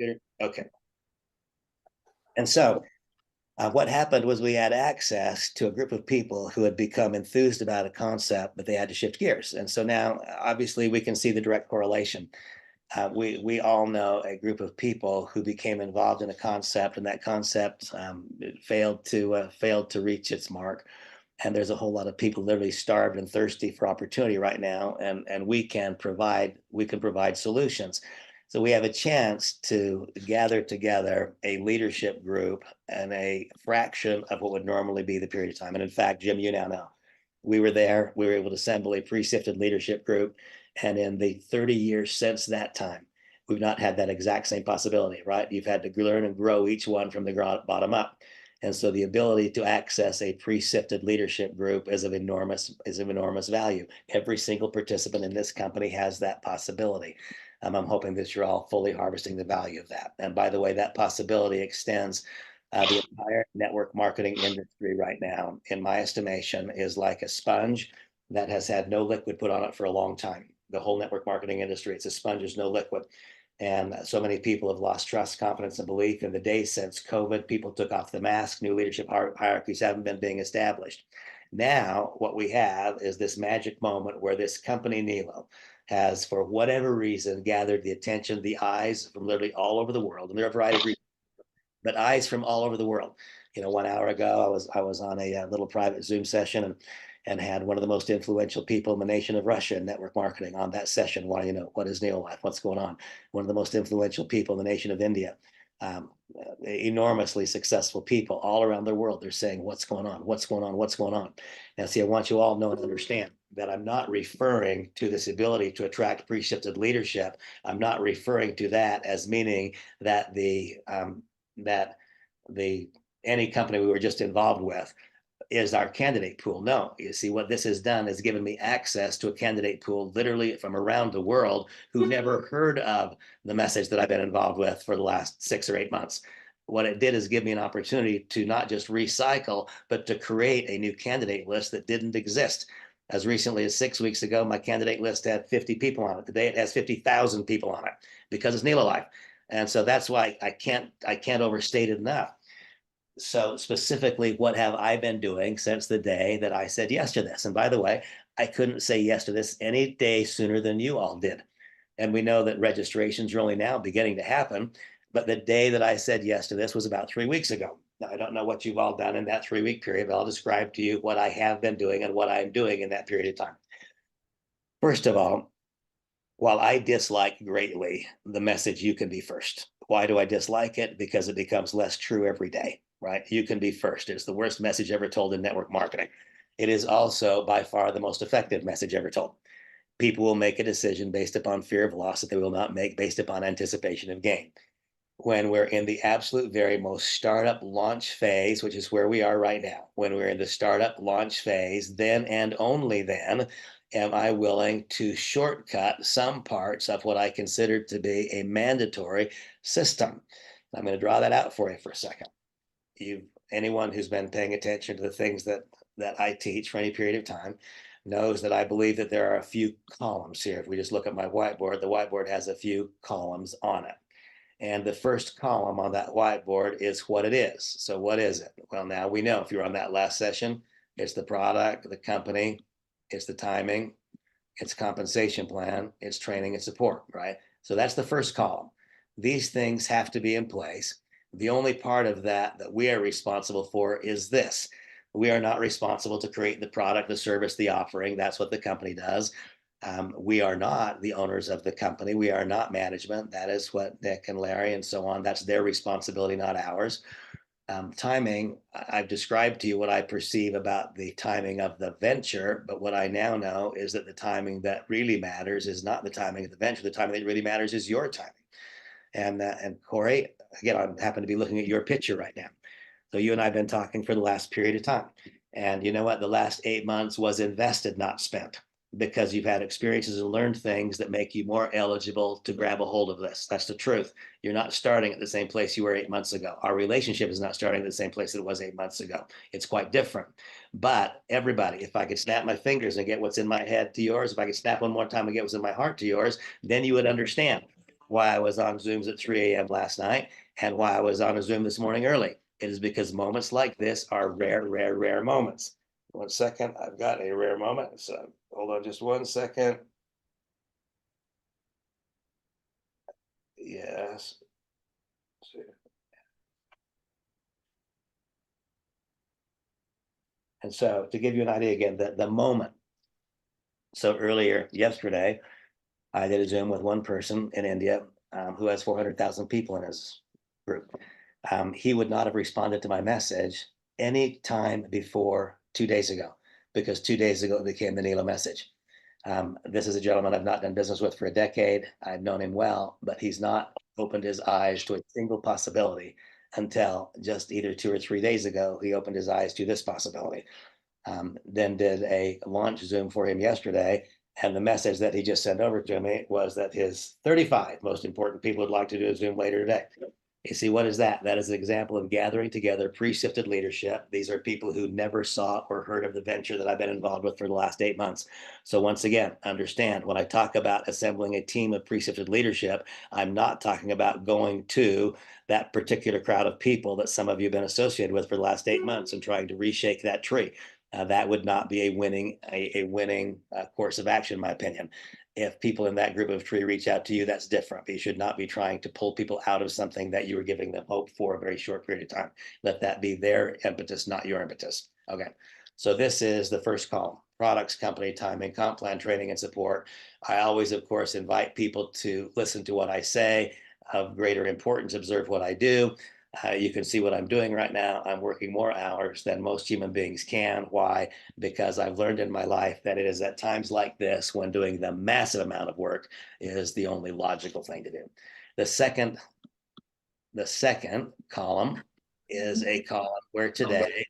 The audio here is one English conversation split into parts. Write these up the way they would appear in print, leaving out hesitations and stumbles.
Computer? Okay. And so what happened was we had access to a group of people who had become enthused about a concept, but they had to shift gears. And so now, obviously, we can see the direct correlation. We all know a group of people who became involved in a concept, and that concept failed to reach its mark. And there's a whole lot of people literally starved and thirsty for opportunity right now, and we can provide solutions. So we have a chance to gather together a leadership group and a fraction of what would normally be the period of time. And in fact, Jim, you now know, we were there. We were able to assemble a pre-sifted leadership group, and in the 30 years since that time, we've not had that exact same possibility, right? You've had to learn and grow each one from the bottom up. And so the ability to access a pre-sifted leadership group is of enormous value. Every single participant in this company has that possibility. I'm hoping that you're all fully harvesting the value of that. And by the way, that possibility extends the entire network marketing industry right now, in my estimation, is like a sponge that has had no liquid put on it for a long time. The whole network marketing industry, it's a sponge, there's no liquid. And so many people have lost trust, confidence, and belief. In the days since COVID, people took off the mask, new leadership hierarchies haven't been being established. Now, what we have is this magic moment where this company, NELO, has, for whatever reason, gathered the attention, the eyes from literally all over the world. And there are a variety of reasons, but eyes from all over the world. 1 hour ago, I was on a little private Zoom session, and had one of the most influential people in the nation of Russia in network marketing on that session. Why, what is NELO Life? What's going on? One of the most influential people in the nation of India. Um, Enormously successful people all around the world. They're saying, what's going on? What's going on? What's going on? Now, see, I want you all to know and understand that I'm not referring to this ability to attract pre-shifted leadership. I'm not referring to that as meaning that the any company we were just involved with is our candidate pool. No, you see, what this has done is given me access to a candidate pool literally from around the world who never heard of the message that I've been involved with for the last 6 or 8 months. What it did is give me an opportunity to not just recycle, but to create a new candidate list that didn't exist. As recently as 6 weeks ago, my candidate list had 50 people on it. Today it has 50,000 people on it because it's NELO Life. And so that's why I can't overstate it enough. So specifically, what have I been doing since the day that I said yes to this? And by the way, I couldn't say yes to this any day sooner than you all did. And we know that registrations are only now beginning to happen. But the day that I said yes to this was about 3 weeks ago. Now, I don't know what you've all done in that 3 week period, but I'll describe to you what I have been doing and what I'm doing in that period of time. First of all, while I dislike greatly the message, you can be first. Why do I dislike it? Because it becomes less true every day, right? You can be first. It's the worst message ever told in network marketing. It is also by far the most effective message ever told. People will make a decision based upon fear of loss that they will not make based upon anticipation of gain. When we're in the absolute very most startup launch phase, which is where we are right now, when we're in the startup launch phase, then and only then am I willing to shortcut some parts of what I consider to be a mandatory system. I'm going to draw that out for you for a second. Anyone who's been paying attention to the things that I teach for any period of time knows that I believe that there are a few columns here. If we just look at my whiteboard, the whiteboard has a few columns on it. And the first column on that whiteboard is what it is. So what is it? Well, now we know, if you were on that last session, it's the product, the company, it's the timing, it's compensation plan, it's training and support, right? So that's the first column. These things have to be in place. The only part of that we are responsible for is this. We are not responsible to create the product, the service, the offering. That's what the company does. We are not the owners of the company. We are not management. That is what Nick and Larry and so on, that's their responsibility, not ours. Timing, I've described to you what I perceive about the timing of the venture, but what I now know is that the timing that really matters is not the timing of the venture. The timing that really matters is your timing. And Corey, again, I happen to be looking at your picture right now. So you and I have been talking for the last period of time. And you know what? The last 8 months was invested, not spent, because you've had experiences and learned things that make you more eligible to grab a hold of this. That's the truth. You're not starting at the same place you were 8 months ago. Our relationship is not starting at the same place it was 8 months ago. It's quite different. But everybody, if I could snap my fingers and get what's in my head to yours, if I could snap one more time and get what's in my heart to yours, then you would understand. why I was on Zooms at 3 a.m. last night and why I was on a Zoom this morning early. It is because moments like this are rare, rare, rare moments. 1 second, I've got a rare moment. So hold on just 1 second. Yes. And so to give you an idea again, the moment. So earlier yesterday, I did a Zoom with one person in India who has 400,000 people in his group. He would not have responded to my message any time before 2 days ago, because 2 days ago it became the NELO message. This is a gentleman I've not done business with for a decade. I've known him well, but he's not opened his eyes to a single possibility until just either 2 or 3 days ago, he opened his eyes to this possibility. Then did a launch Zoom for him yesterday. And the message that he just sent over to me was that his 35 most important people would like to do a Zoom later today. You see, what is that? That is an example of gathering together pre-sifted leadership. These are people who never saw or heard of the venture that I've been involved with for the last 8 months. So once again, understand when I talk about assembling a team of pre-sifted leadership, I'm not talking about going to that particular crowd of people that some of you have been associated with for the last 8 months and trying to reshake that tree. That would not be a winning course of action, in my opinion. If people in that group of tree reach out to you, that's different. You should not be trying to pull people out of something that you were giving them hope for a very short period of time. Let that be their impetus, not your impetus. Okay. So this is the first column: products, company, timing, comp plan, training, and support. I always, of course, invite people to listen to what I say. Of greater importance, observe what I do. You can see what I'm doing right now. I'm working more hours than most human beings can. Why? Because I've learned in my life that it is at times like this when doing the massive amount of work is the only logical thing to do. The second, the second column is a column where today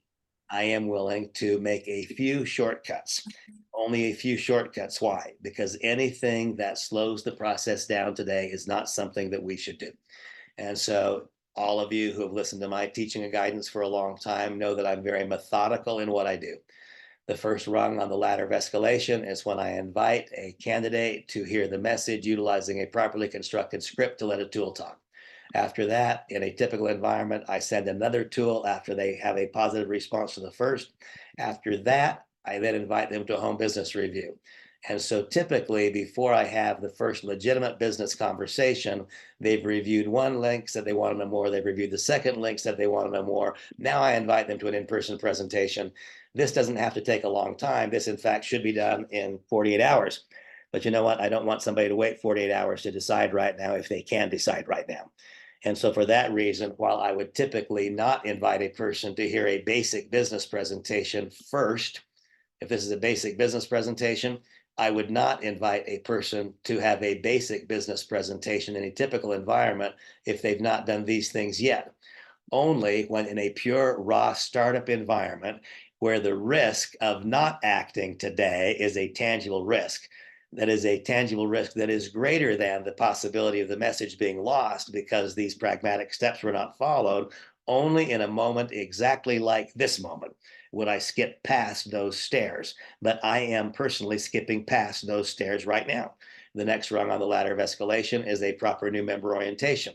I am willing to make a few shortcuts. Only a few shortcuts. Why? Because anything that slows the process down today is not something that we should do. And so all of you who have listened to my teaching and guidance for a long time know that I'm very methodical in what I do. The first rung on the ladder of escalation is when I invite a candidate to hear the message utilizing a properly constructed script to let a tool talk. After that, in a typical environment, I send another tool after they have a positive response to the first. After that, I then invite them to a home business review. And so typically, before I have the first legitimate business conversation, they've reviewed one link, said they want to know more. They've reviewed the second link, said they want to know more. Now I invite them to an in-person presentation. This doesn't have to take a long time. This, in fact, should be done in 48 hours. But you know what? I don't want somebody to wait 48 hours to decide right now if they can decide right now. And so for that reason, while I would typically not invite a person to hear a basic business presentation first, if this is a basic business presentation, I would not invite a person to have a basic business presentation in a typical environment if they've not done these things yet. Only when in a pure raw startup environment where the risk of not acting today is a tangible risk. That is a tangible risk that is greater than the possibility of the message being lost because these pragmatic steps were not followed. Only in a moment exactly like this moment would I skip past those stairs. But I am personally skipping past those stairs right now. The next rung on the ladder of escalation is a proper new member orientation.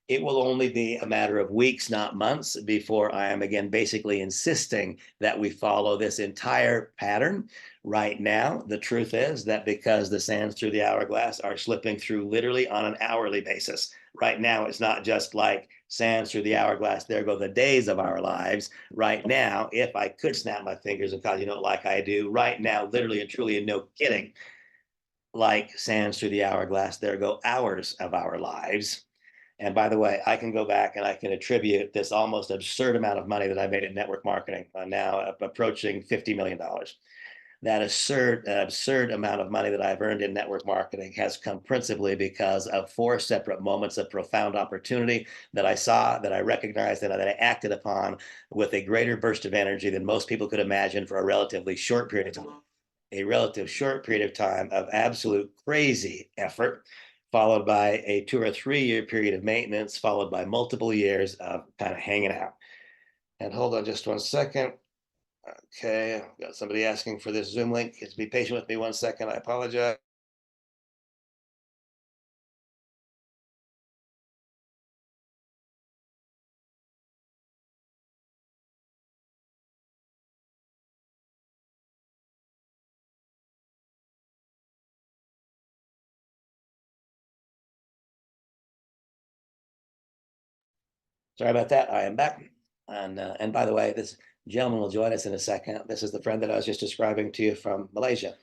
It will only be a matter of weeks, not months, before I am again basically insisting that we follow this entire pattern. Right now, the truth is that because the sands through the hourglass are slipping through literally on an hourly basis. Right now, it's not just like sands through the hourglass, there go the days of our lives. Right now, if I could snap my fingers and cause you know like I do, right now, literally and truly, and no kidding, like sands through the hourglass, there go hours of our lives. And by the way, I can go back and I can attribute this almost absurd amount of money that I made in network marketing, now approaching $50 million. That absurd amount of money that I've earned in network marketing has come principally because of 4 separate moments of profound opportunity that I saw, that I recognized, and that I acted upon with a greater burst of energy than most people could imagine for a relatively short period of time. A relative short period of time of absolute crazy effort, followed by a 2 or 3 year period of maintenance, followed by multiple years of kind of hanging out. And hold on just 1 second. Okay, I've got somebody asking for this Zoom link. Just be patient with me 1 second. I apologize. Sorry about that. I am back. And by the way, this gentleman will join us in a second. This is the friend that I was just describing to you from Malaysia.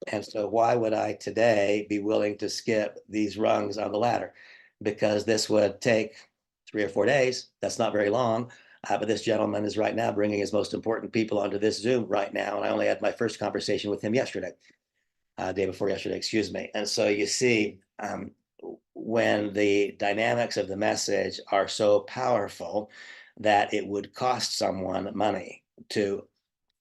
And so why would I today be willing to skip these rungs on the ladder? Because this would take 3 or 4 days. That's not very long. But this gentleman is right now bringing his most important people onto this Zoom right now. And I only had my first conversation with him yesterday, day before yesterday, excuse me. And so you see, when the dynamics of the message are so powerful that it would cost someone money to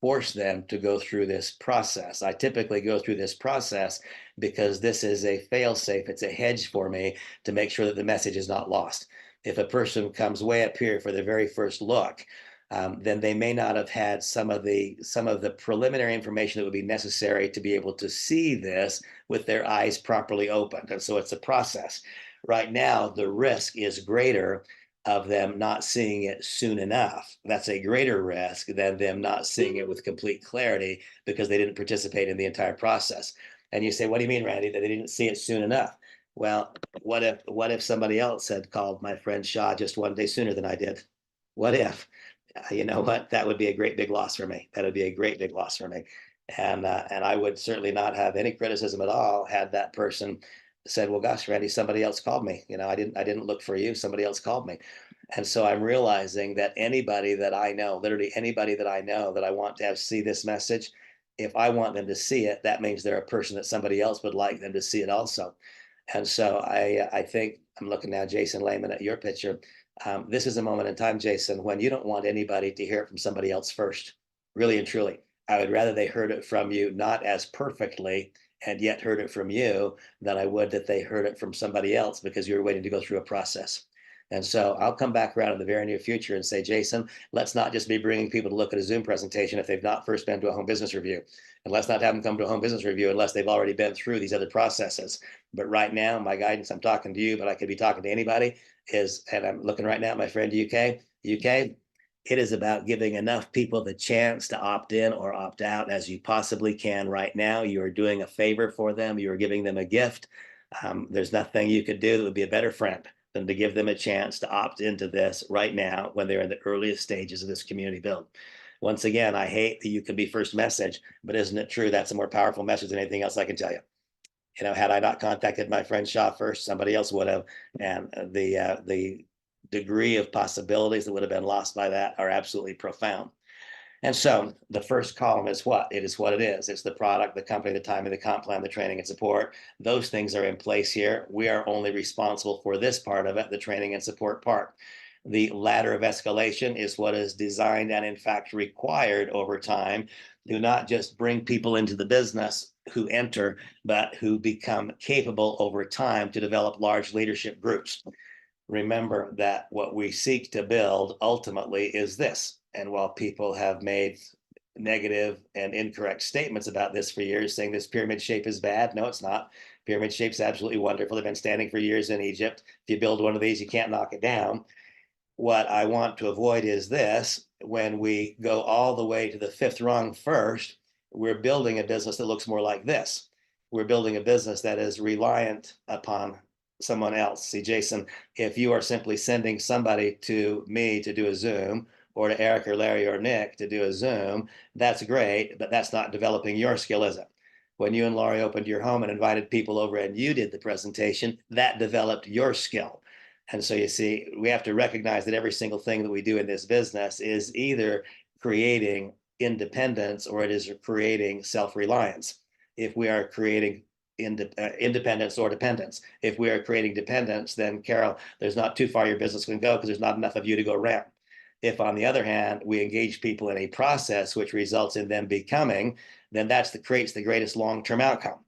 force them to go through this process. I typically go through this process because this is a fail safe. It's a hedge for me to make sure that the message is not lost. If a person comes way up here for the very first look, then they may not have had some of the preliminary information that would be necessary to be able to see this with their eyes properly opened. And so it's a process. Right now, the risk is greater of them not seeing it soon enough. That's a greater risk than them not seeing it with complete clarity because they didn't participate in the entire process. And you say, what do you mean, Randy, that they didn't see it soon enough? Well, what if somebody else had called my friend Shah just one day sooner than I did? What if? You know what? That would be a great big loss for me. That would be a great big loss for me. And I would certainly not have any criticism at all had that person said, well, gosh, Randy, somebody else called me. I didn't look for you. Somebody else called me. And so I'm realizing that anybody that I know, literally anybody that I know that I want to have see this message, if I want them to see it, that means they're a person that somebody else would like them to see it also. And so I think I'm looking now, Jason Lehman, at your picture. This is a moment in time, Jason, when you don't want anybody to hear it from somebody else first, really and truly. I would rather they heard it from you, not as perfectly, and yet heard it from you, than I would that they heard it from somebody else because you were waiting to go through a process. And so I'll come back around in the very near future and say, Jason, let's not just be bringing people to look at a Zoom presentation if they've not first been to a home business review. And let's not have them come to a home business review unless they've already been through these other processes. But right now, my guidance, I'm talking to you, but I could be talking to anybody, is, and I'm looking right now at my friend UK, it is about giving enough people the chance to opt in or opt out as you possibly can right now. You are doing a favor for them. You are giving them a gift. There's nothing you could do that would be a better friend than to give them a chance to opt into this right now when they're in the earliest stages of this community build. Once again, I hate that you can be first message, but isn't it true that's a more powerful message than anything else I can tell you? Had I not contacted my friend Shaw first, somebody else would have, and the degree of possibilities that would have been lost by that are absolutely profound. And so the first column is what? It is what it is. It's the product, the company, the timing, the comp plan, the training and support. Those things are in place here. We are only responsible for this part of it, the training and support part. The ladder of escalation is what is designed and in fact required over time to not just bring people into the business who enter, but who become capable over time to develop large leadership groups. Remember that what we seek to build ultimately is this. And while people have made negative and incorrect statements about this for years, saying this pyramid shape is bad, no, it's not. Pyramid shape's absolutely wonderful. They've been standing for years in Egypt. If you build one of these, you can't knock it down. What I want to avoid is this: when we go all the way to the fifth rung first, we're building a business that looks more like this. We're building a business that is reliant upon someone else. See, Jason, if you are simply sending somebody to me to do a Zoom, or to Eric or Larry or Nick to do a Zoom, that's great, but that's not developing your skill, is it? When you and Laurie opened your home and invited people over and you did the presentation, that developed your skill. And so you see, we have to recognize that every single thing that we do in this business is either creating independence or it is creating self-reliance. If we are creating independence or dependence, if we are creating dependence, then Carol, there's not too far your business can go because there's not enough of you to go around. If, on the other hand, we engage people in a process which results in them becoming, then creates the greatest long-term outcome.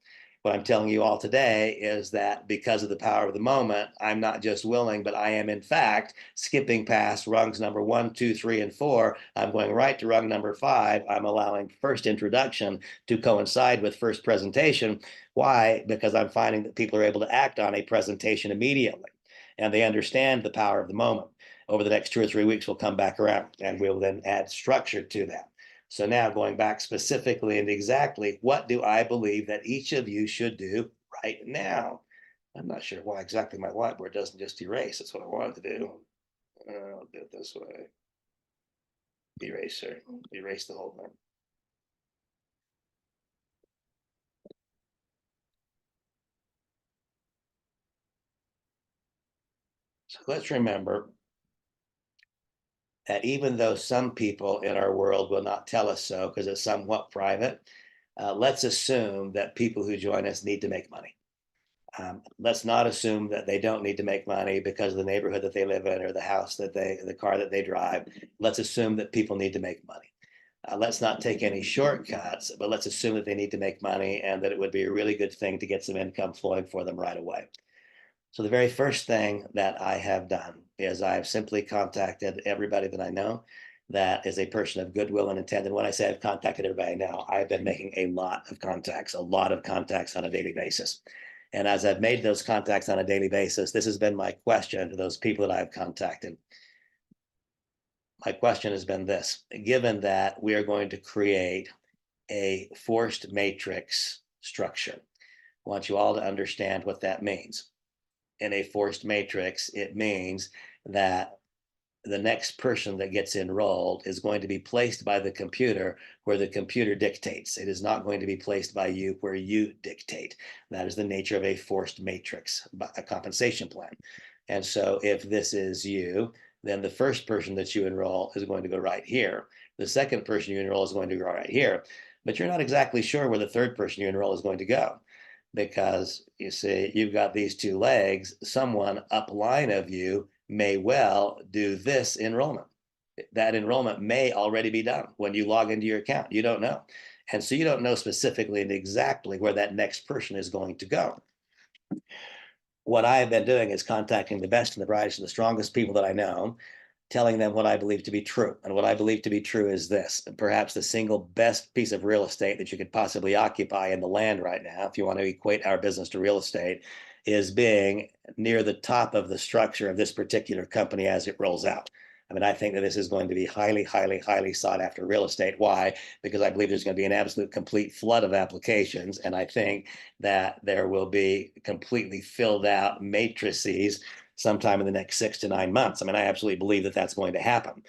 What I'm telling you all today is that because of the power of the moment, I'm not just willing, but I am in fact skipping past rungs number 1, 2, 3, and 4. I'm going right to rung number 5. I'm allowing first introduction to coincide with first presentation. Why? Because I'm finding that people are able to act on a presentation immediately, and they understand the power of the moment. Over the next 2 or 3 weeks, we'll come back around and we'll then add structure to that. So now going back specifically and exactly, what do I believe that each of you should do right now? I'm not sure why exactly my whiteboard doesn't just erase. That's what I wanted to do. I'll do it this way. Eraser, erase the whole thing. So let's remember that even though some people in our world will not tell us so because it's somewhat private, let's assume that people who join us need to make money. Let's not assume that they don't need to make money because of the neighborhood that they live in or the house that the car that they drive. Let's assume that people need to make money. Let's not take any shortcuts, but let's assume that they need to make money and that it would be a really good thing to get some income flowing for them right away. So the very first thing that I have done is I've simply contacted everybody that I know that is a person of goodwill and intent. And when I say I've contacted everybody I know, I've been making a lot of contacts on a daily basis. And as I've made those contacts on a daily basis, this has been my question to those people that I've contacted. My question has been this: given that we are going to create a forced matrix structure, I want you all to understand what that means. In a forced matrix, it means that the next person that gets enrolled is going to be placed by the computer where the computer dictates. It is not going to be placed by you where you dictate. That is the nature of a forced matrix, a compensation plan. And so if this is you, then the first person that you enroll is going to go right here. The second person you enroll is going to go right here. But you're not exactly sure where the third person you enroll is going to go, because you see, you've got these two legs. Someone upline of you may well do this enrollment. That enrollment may already be done when you log into your account. You don't know. And so you don't know specifically and exactly where that next person is going to go. What I have been doing is contacting the best and the brightest and the strongest people that I know, telling them what I believe to be true. And what I believe to be true is this: perhaps the single best piece of real estate that you could possibly occupy in the land right now, if you want to equate our business to real estate, is being near the top of the structure of this particular company as it rolls out. I mean, I think that this is going to be highly, highly, highly sought after real estate. Why? Because I believe there's going to be an absolute complete flood of applications. And I think that there will be completely filled out matrices sometime in the next 6 to 9 months. I mean, I absolutely believe that that's going to happen.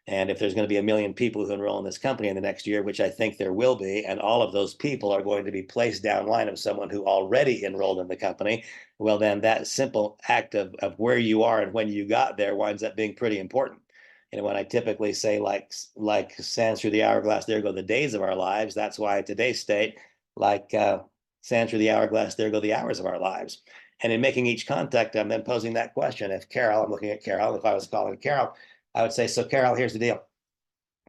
And if there's going to be 1 million people who enroll in this company in the next year, which I think there will be, and all of those people are going to be placed downline of someone who already enrolled in the company, well, then that simple act of where you are and when you got there winds up being pretty important. You know, when I typically say like sands through the hourglass, there go the days of our lives. That's why today's state, sands through the hourglass, there go the hours of our lives. And in making each contact, I'm then posing that question. If Carol, I'm looking at Carol, if I was calling Carol, I would say, so Carol, here's the deal.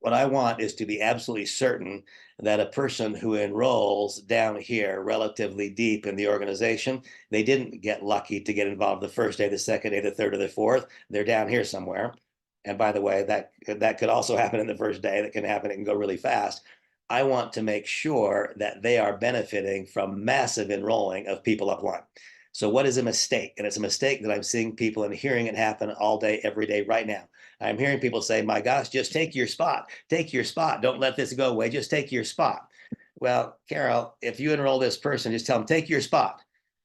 What I want is to be absolutely certain that a person who enrolls down here relatively deep in the organization, they didn't get lucky to get involved the first day, the second day, the third, or the fourth. They're down here somewhere. And by the way, that could also happen in the first day. That can happen. It can go really fast. I want to make sure that they are benefiting from massive enrolling of people upline. So what is a mistake? And it's a mistake that I'm seeing people and hearing it happen all day, every day, right now. I'm hearing people say, my gosh, just take your spot. Take your spot. Don't let this go away. Just take your spot. Well, Carol, if you enroll this person, just tell them, take your spot.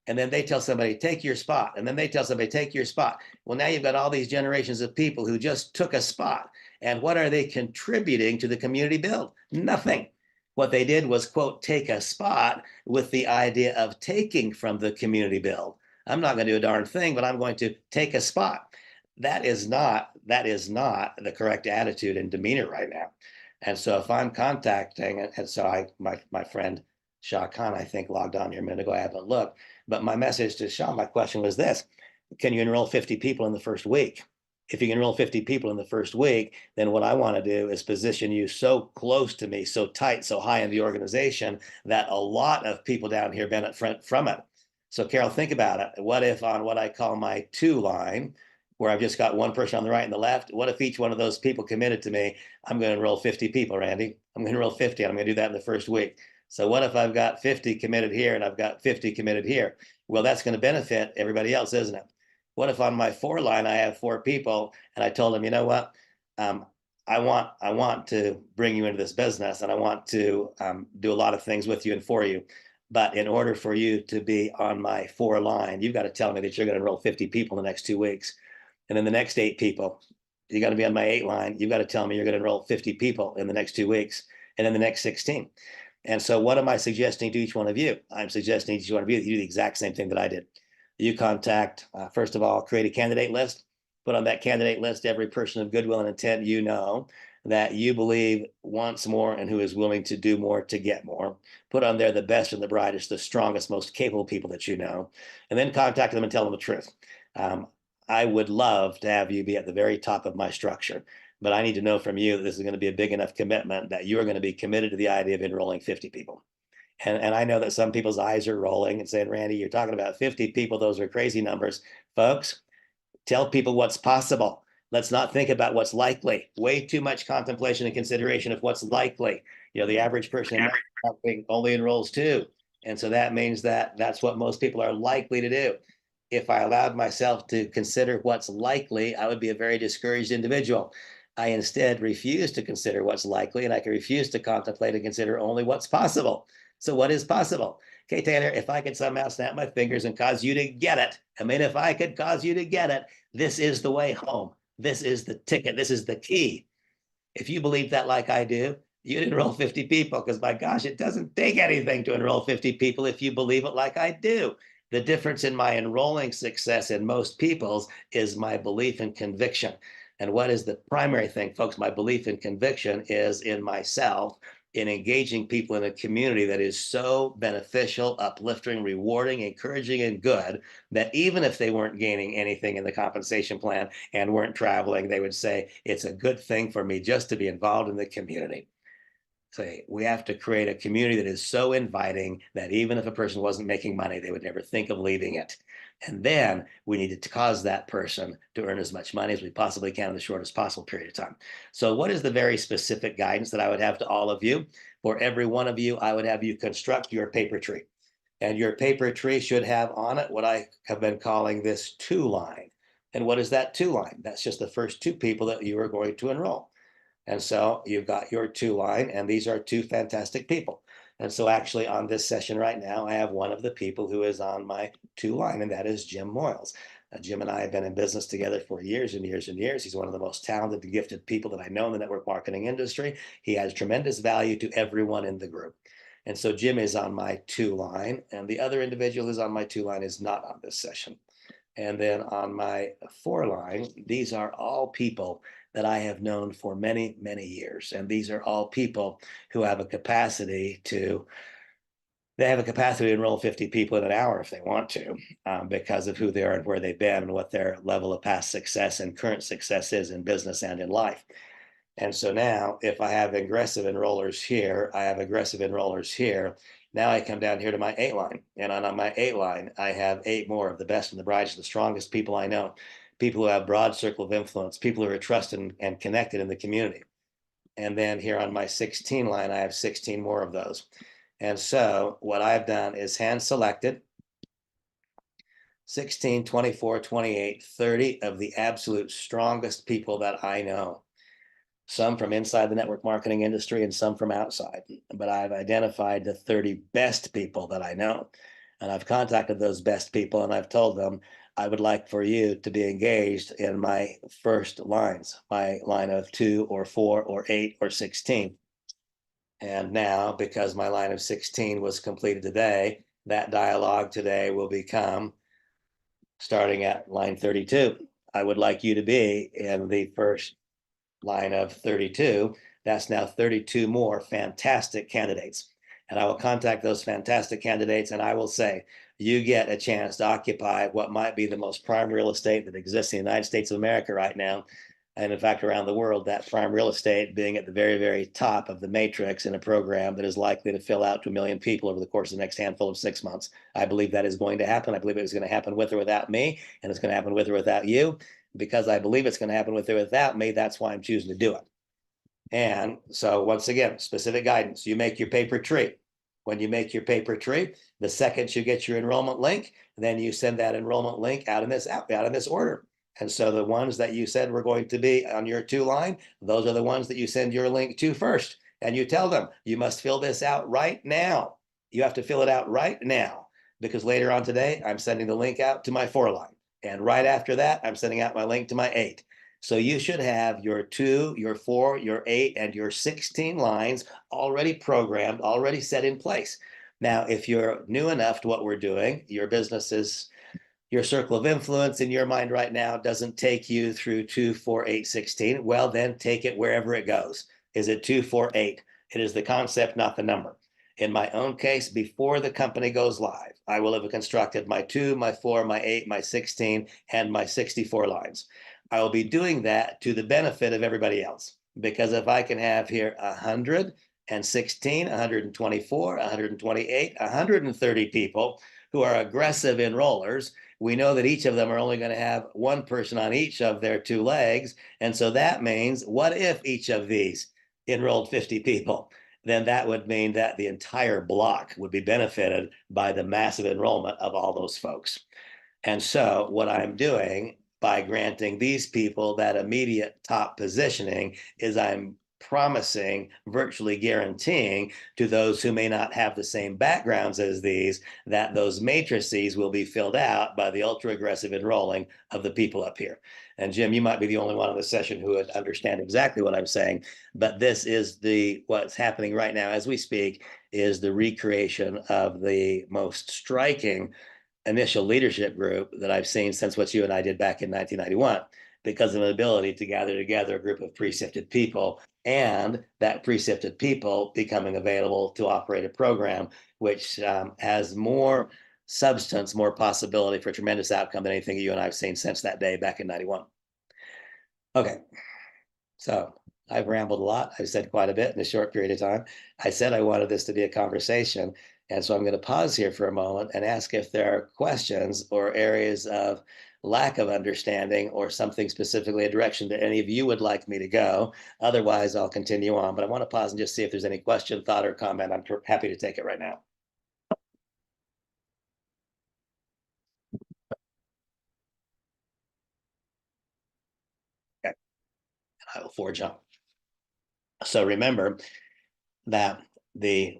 And then they tell somebody, take your spot. And then they tell somebody, take your spot. Well, now you've got all these generations of people who just took a spot. And what are they contributing to the community build? Nothing. What they did was, quote, take a spot with the idea of taking from the community build. I'm not going to do a darn thing, but I'm going to take a spot. That is not the correct attitude and demeanor right now. And so if I'm contacting, and so my friend Shah Khan, I think, logged on here a minute ago. I haven't looked, but my message to Shah, my question was this: can you enroll 50 people in the first week? If you can enroll 50 people in the first week, then what I want to do is position you so close to me, so tight, so high in the organization that a lot of people down here benefit from it. So Carol, think about it. What if on what I call my 2 line, where I've just got one person on the right and the left, what if each one of those people committed to me, I'm going to enroll 50 people, Randy. I'm going to enroll 50, and I'm going to do that in the first week. So what if I've got 50 committed here and I've got 50 committed here? Well, that's going to benefit everybody else, isn't it? What if on my 4 line I have 4 people and I told them, you know what, I want to bring you into this business and I want to do a lot of things with you and for you. But in order for you to be on my 4 line, you've got to tell me that you're going to enroll 50 people in the next 2 weeks. And then the next 8 people, you got to be on my 8 line. You've got to tell me you're going to enroll 50 people in the next 2 weeks and then the next 16. And so what am I suggesting to each one of you? I'm suggesting to each one of you that you do the exact same thing that I did. You contact, first of all, create a candidate list, put on that candidate list every person of goodwill and intent you know that you believe wants more and who is willing to do more to get more. Put on there the best and the brightest, the strongest, most capable people that you know, and then contact them and tell them the truth. I would love to have you be at the very top of my structure, but I need to know from you that this is going to be a big enough commitment that you're going to be committed to the idea of enrolling 50 people. And I know that some people's eyes are rolling and saying, Randy, you're talking about 50 people. Those are crazy numbers. Folks, tell people what's possible. Let's not think about what's likely. Way too much contemplation and consideration of what's likely. The average person only enrolls 2. And so that means that that's what most people are likely to do. If I allowed myself to consider what's likely, I would be a very discouraged individual. I instead refuse to consider what's likely, and I can refuse to contemplate and consider only what's possible. So what is possible? Okay, Taylor, if I could somehow snap my fingers and cause you to get it, if I could cause you to get it, this is the way home. This is the ticket. This is the key. If you believe that like I do, you'd enroll 50 people because, my gosh, it doesn't take anything to enroll 50 people if you believe it like I do. The difference in my enrolling success in most people's is my belief and conviction. And what is the primary thing, folks? My belief and conviction is in myself, in engaging people in a community that is so beneficial, uplifting, rewarding, encouraging, and good that even if they weren't gaining anything in the compensation plan and weren't traveling, they would say, it's a good thing for me just to be involved in the community. Say, we have to create a community that is so inviting that even if a person wasn't making money, they would never think of leaving it. And then we need to cause that person to earn as much money as we possibly can in the shortest possible period of time. So what is the very specific guidance that I would have to all of you? For every one of you, I would have you construct your paper tree. And your paper tree should have on it what I have been calling this 2 line. And what is that 2 line? That's just the first 2 people that you are going to enroll. And so you've got your 2 line, and these are 2 fantastic people. And so actually on this session right now, I have one of the people who is on my 2 line, and that is Jim Moyles. Jim and I have been in business together for years and years and years. He's one of the most talented and gifted people that I know in the network marketing industry. He has tremendous value to everyone in the group. And so Jim is on my 2 line, and the other individual who's on my 2 line is not on this session. And then on my 4 line, these are all people that I have known for many, many years. And these are all people who have a capacity to enroll 50 people in an hour if they want to, because of who they are and where they've been and what their level of past success and current success is in business and in life. And so now if I have aggressive enrollers here, I have aggressive enrollers here. Now I come down here to my 8 line, and on my 8 line, I have 8 more of the best and the brightest, the strongest people I know, people who have broad circle of influence, people who are trusted and connected in the community. And then here on my 16 line, I have 16 more of those. And so what I've done is hand selected 16, 24, 28, 30 of the absolute strongest people that I know. Some from inside the network marketing industry and some from outside. But I've identified the 30 best people that I know. And I've contacted those best people and I've told them, I would like for you to be engaged in my first lines, my line of 2 or 4 or 8 or 16. And now, because my line of 16 was completed today, that dialogue today will become starting at line 32. I would like you to be in the first line of 32. That's now 32 more fantastic candidates. And I will contact those fantastic candidates and I will say, you get a chance to occupy what might be the most prime real estate that exists in the United States of America right now. And in fact, around the world, that prime real estate being at the very, very top of the matrix in a program that is likely to fill out to 1 million people over the course of the next handful of 6 months. I believe that is going to happen. I believe it is going to happen with or without me, and it's going to happen with or without you. Because I believe it's going to happen with or without me, that's why I'm choosing to do it. And so once again, specific guidance, you make your paper tree. When you make your paper tree, the second you get your enrollment link, then you send that enrollment link out in this order. And so the ones that you said were going to be on your 2 line, those are the ones that you send your link to first. And you tell them, you must fill this out right now. You have to fill it out right now, because later on today, I'm sending the link out to my 4 line. And right after that, I'm sending out my link to my 8. So you should have your 2, your 4, your 8, and your 16 lines already programmed, already set in place. Now, if you're new enough to what we're doing, your business is your circle of influence in your mind right now doesn't take you through 2, 4, 8, 16. Well, then take it wherever it goes. Is it 2, 4, 8? It is the concept, not the number. In my own case, before the company goes live, I will have constructed my 2, my 4, my 8, my 16, and my 64 lines. I will be doing that to the benefit of everybody else. Because if I can have here 116, 124, 128, 130 people who are aggressive enrollers, we know that each of them are only going to have one person on each of their 2 legs. And so that means, what if each of these enrolled 50 people? Then that would mean that the entire block would be benefited by the massive enrollment of all those folks. And so what I'm doing by granting these people that immediate top positioning is I'm promising, virtually guaranteeing to those who may not have the same backgrounds as these, that those matrices will be filled out by the ultra aggressive enrolling of the people up here. And Jim, you might be the only one in the session who would understand exactly what I'm saying, but this is what's happening right now as we speak, is the recreation of the most striking initial leadership group that I've seen since what you and I did back in 1991, because of an ability to gather together a group of pre-sifted people, and that pre-sifted people becoming available to operate a program which has more substance, more possibility for a tremendous outcome than anything you and I have seen since that day back in 91. Okay, so I've rambled a lot. I've said quite a bit in a short period of time. I said I wanted this to be a conversation. And so I'm going to pause here for a moment and ask if there are questions or areas of lack of understanding or something specifically, a direction that any of you would like me to go. Otherwise, I'll continue on. But I want to pause and just see if there's any question, thought, or comment. I'm happy to take it right now. Okay, I will forge on. So remember that the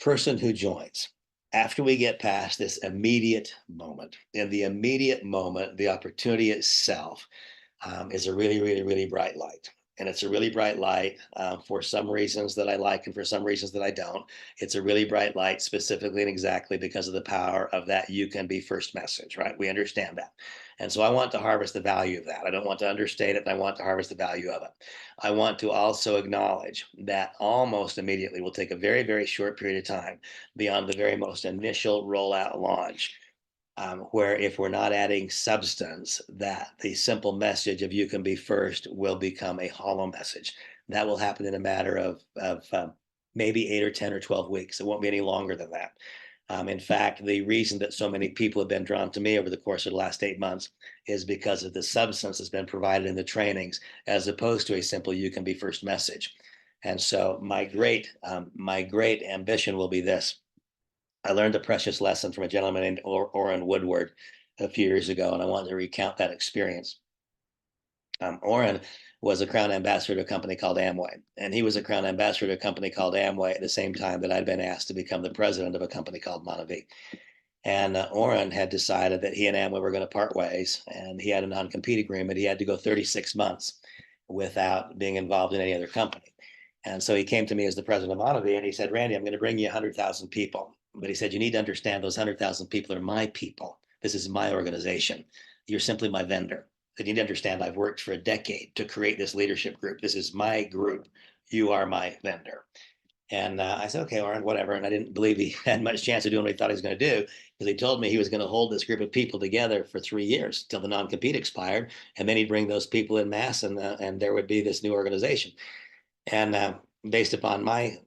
person who joins, after we get past this immediate moment, in the immediate moment, the opportunity itself is a really, really, really bright light. And it's a really bright light for some reasons that I like and for some reasons that I don't. It's a really bright light specifically and exactly because of the power of that you can be first message, right? We understand that. And so I want to harvest the value of that. I don't want to understate it, and I want to harvest the value of it. I want to also acknowledge that almost immediately will take a very, very short period of time beyond the very most initial rollout launch, where if we're not adding substance, that the simple message of you can be first will become a hollow message. That will happen in a matter of maybe 8 or 10 or 12 weeks. It won't be any longer than that. In fact, the reason that so many people have been drawn to me over the course of the last 8 months is because of the substance that's been provided in the trainings, as opposed to a simple "you can be first" message. And so my great ambition will be this. I learned a precious lesson from a gentleman named Orrin Woodward a few years ago, and I wanted to recount that experience. Orrin was a Crown Ambassador to a company called Amway, and he was a Crown Ambassador to a company called Amway at the same time that I'd been asked to become the president of a company called Monavie. And Orrin had decided that he and Amway were going to part ways, and he had a non-compete agreement. He had to go 36 months without being involved in any other company. And so he came to me as the president of Monavie, and he said, "Randy, I'm going to bring you 100,000 people. But he said, you need to understand those 100,000 people are my people. This is my organization. You're simply my vendor. You need to understand I've worked for a decade to create this leadership group. This is my group. You are my vendor." And I said, "Okay, Orrin, whatever." And I didn't believe he had much chance of doing what he thought he was going to do, because he told me he was going to hold this group of people together for 3 years till the non-compete expired. And then he'd bring those people in mass, and there would be this new organization. And based upon my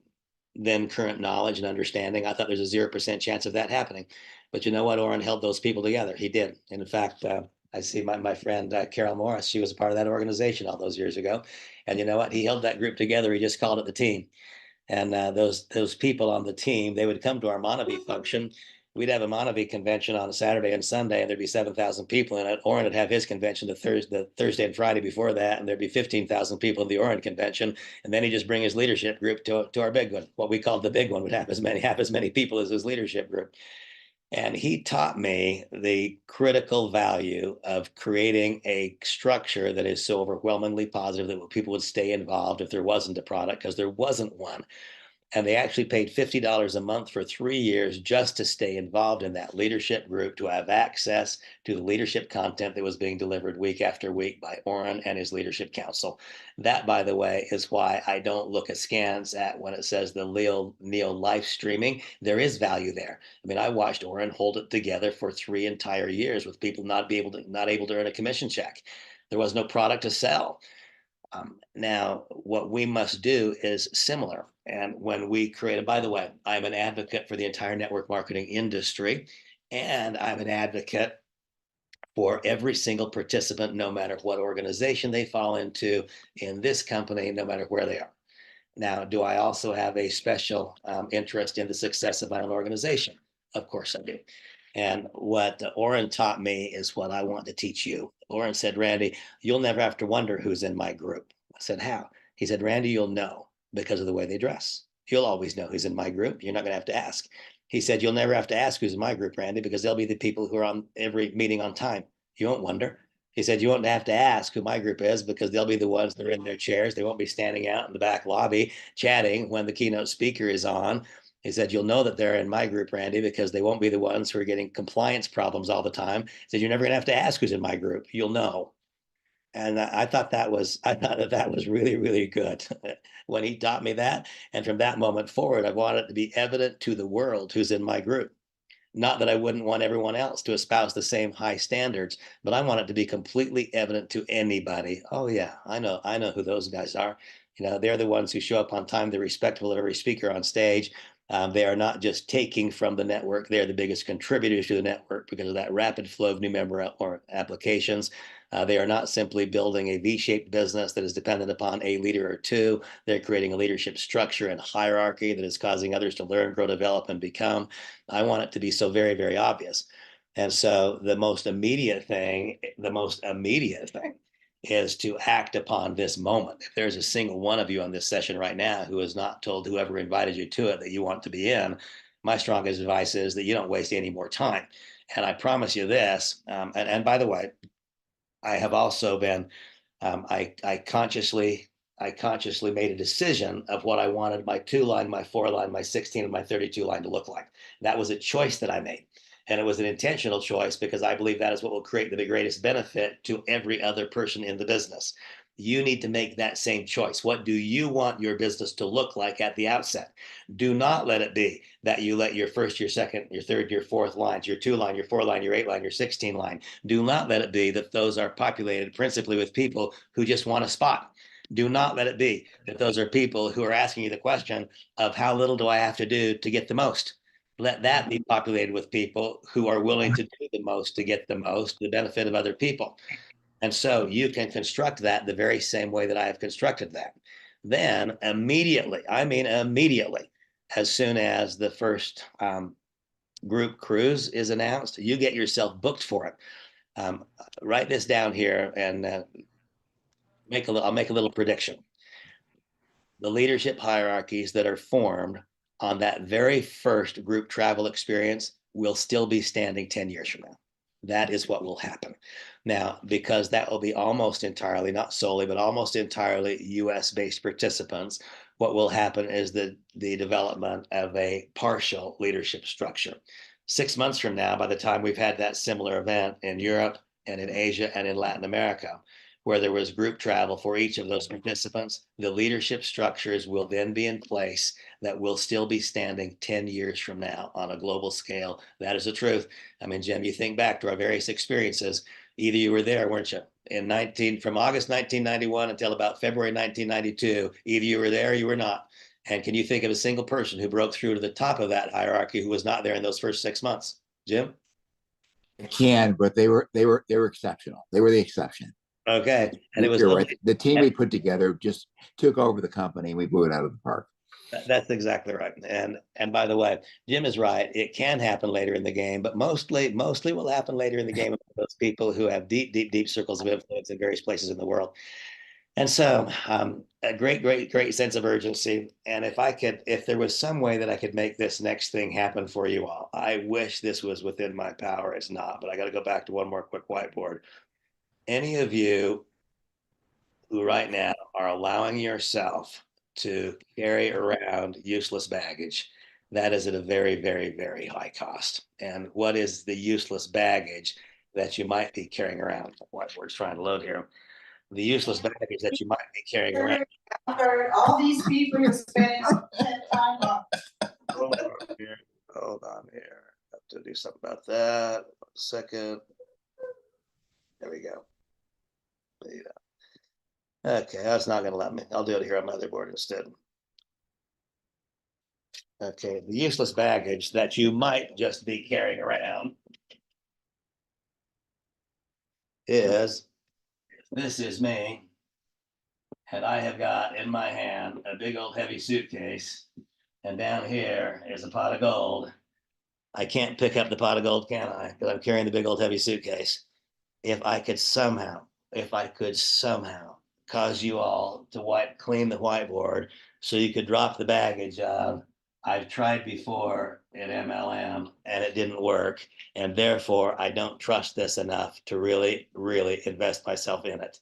then current knowledge and understanding, I thought there's a 0% chance of that happening. But you know what? Orrin held those people together. He did. And in fact, I see my friend Carol Morris. She was a part of that organization all those years ago. And you know what? He held that group together. He just called it the team. And those people on the team, they would come to our Monavie function. We'd have a Monavie convention on a Saturday and Sunday, and there'd be 7,000 people in it. Orrin would have his convention the Thursday and Friday before that, and there'd be 15,000 people in the Orrin convention. And then he'd just bring his leadership group to our big one. What we called the big one would have as many people as his leadership group. And he taught me the critical value of creating a structure that is so overwhelmingly positive that people would stay involved if there wasn't a product, because there wasn't one. And they actually paid $50 a month for 3 years just to stay involved in that leadership group, to have access to the leadership content that was being delivered week after week by Oren and his leadership council. That, by the way, is why I don't look askance at when it says the NELO Life streaming. There is value there. I mean, I watched Oren hold it together for 3 entire years with people not able to earn a commission check. There was no product to sell. Now, what we must do is similar. And when we create, and by the way, I'm an advocate for the entire network marketing industry, and I'm an advocate for every single participant, no matter what organization they fall into in this company, no matter where they are. Now, do I also have a special interest in the success of my own organization? Of course I do. And what Oren taught me is what I want to teach you. Oren said, Randy, you'll never have to wonder who's in my group. I said, how? He said, Randy, you'll know because of the way they dress. You'll always know who's in my group. You're not going to have to ask. He said, you'll never have to ask who's in my group, Randy, because they'll be the people who are on every meeting on time. You won't wonder. He said, you won't have to ask who my group is because they'll be the ones that are in their chairs. They won't be standing out in the back lobby chatting when the keynote speaker is on. He said, you'll know that they're in my group, Randy, because they won't be the ones who are getting compliance problems all the time. He said, you're never going to have to ask who's in my group. You'll know. And I thought that was really, really good when he taught me that. And from that moment forward, I wanted it to be evident to the world who's in my group. Not that I wouldn't want everyone else to espouse the same high standards, but I want it to be completely evident to anybody. Oh yeah, I know who those guys are. They're the ones who show up on time. They're respectful of every speaker on stage. They are not just taking from the network. They're the biggest contributors to the network because of that rapid flow of new member or applications. They are not simply building a V-shaped business that is dependent upon a leader or two. They're creating a leadership structure and hierarchy that is causing others to learn, grow, develop, and become. I want it to be so very, very obvious. And so the most immediate thing is to act upon this moment. If there's a single one of you on this session right now who has not told whoever invited you to it that you want to be in, my strongest advice is that you don't waste any more time. And I promise you this, and by the way, I have also been, I consciously made a decision of what I wanted my 2-line, my 4-line, my 16, and my 32-line to look like. That was a choice that I made. And it was an intentional choice because I believe that is what will create the greatest benefit to every other person in the business. You need to make that same choice. What do you want your business to look like at the outset? Do not let it be that you let your first, your second, your third, your fourth lines, your 2-line, your 4-line, your 8-line, your 16-line. Do not let it be that those are populated principally with people who just want a spot. Do not let it be that those are people who are asking you the question of how little do I have to do to get the most. Let that be populated with people who are willing to do the most to get the most, the benefit of other people. And so you can construct that the very same way that I have constructed that. Then immediately, as soon as the first group cruise is announced, you get yourself booked for it. Write this down here and I'll make a little prediction. The leadership hierarchies that are formed on that very first group travel experience will still be standing 10 years from now. That is what will happen. Now, because that will be almost entirely, not solely, but almost entirely US-based participants, what will happen is the development of a partial leadership structure. 6 months from now, by the time we've had that similar event in Europe and in Asia and in Latin America, where there was group travel for each of those participants, the leadership structures will then be in place that will still be standing 10 years from now on a global scale. That is the truth. I mean, Jim, you think back to our various experiences. Either you were there, weren't you? From August 1991 until about February 1992, either you were there or you were not. And can you think of a single person who broke through to the top of that hierarchy who was not there in those first 6 months? Jim? I can, but they were exceptional. They were the exception. Okay. And it was You're right. The team we put together just took over the company and we blew it out of the park. That's exactly right. And by the way, Jim is right. It can happen later in the game, but mostly will happen later in the game with those people who have deep, deep, deep circles of influence in various places in the world. And so a great sense of urgency. And if there was some way that I could make this next thing happen for you all, I wish this was within my power. It's not, but I got to go back to one more quick whiteboard. Any of you who right now are allowing yourself to carry around useless baggage, that is at a very high cost. And what is the useless baggage that you might be carrying around? Whiteboard's trying to load here. The useless baggage that you might be carrying around. All these people are spending time on. Hold on here. Have to do something about that. 1 second. There we go. Yeah. Okay, that's not going to let me. I'll do it here on motherboard instead. Okay, the useless baggage that you might just be carrying around is, this is me, and I have got in my hand a big old heavy suitcase, and down here is a pot of gold. I can't pick up the pot of gold, can I? Because I'm carrying the big old heavy suitcase. If I could somehow cause you all to clean the whiteboard so you could drop the baggage of, I've tried before at MLM and it didn't work, and therefore I don't trust this enough to really invest myself in it.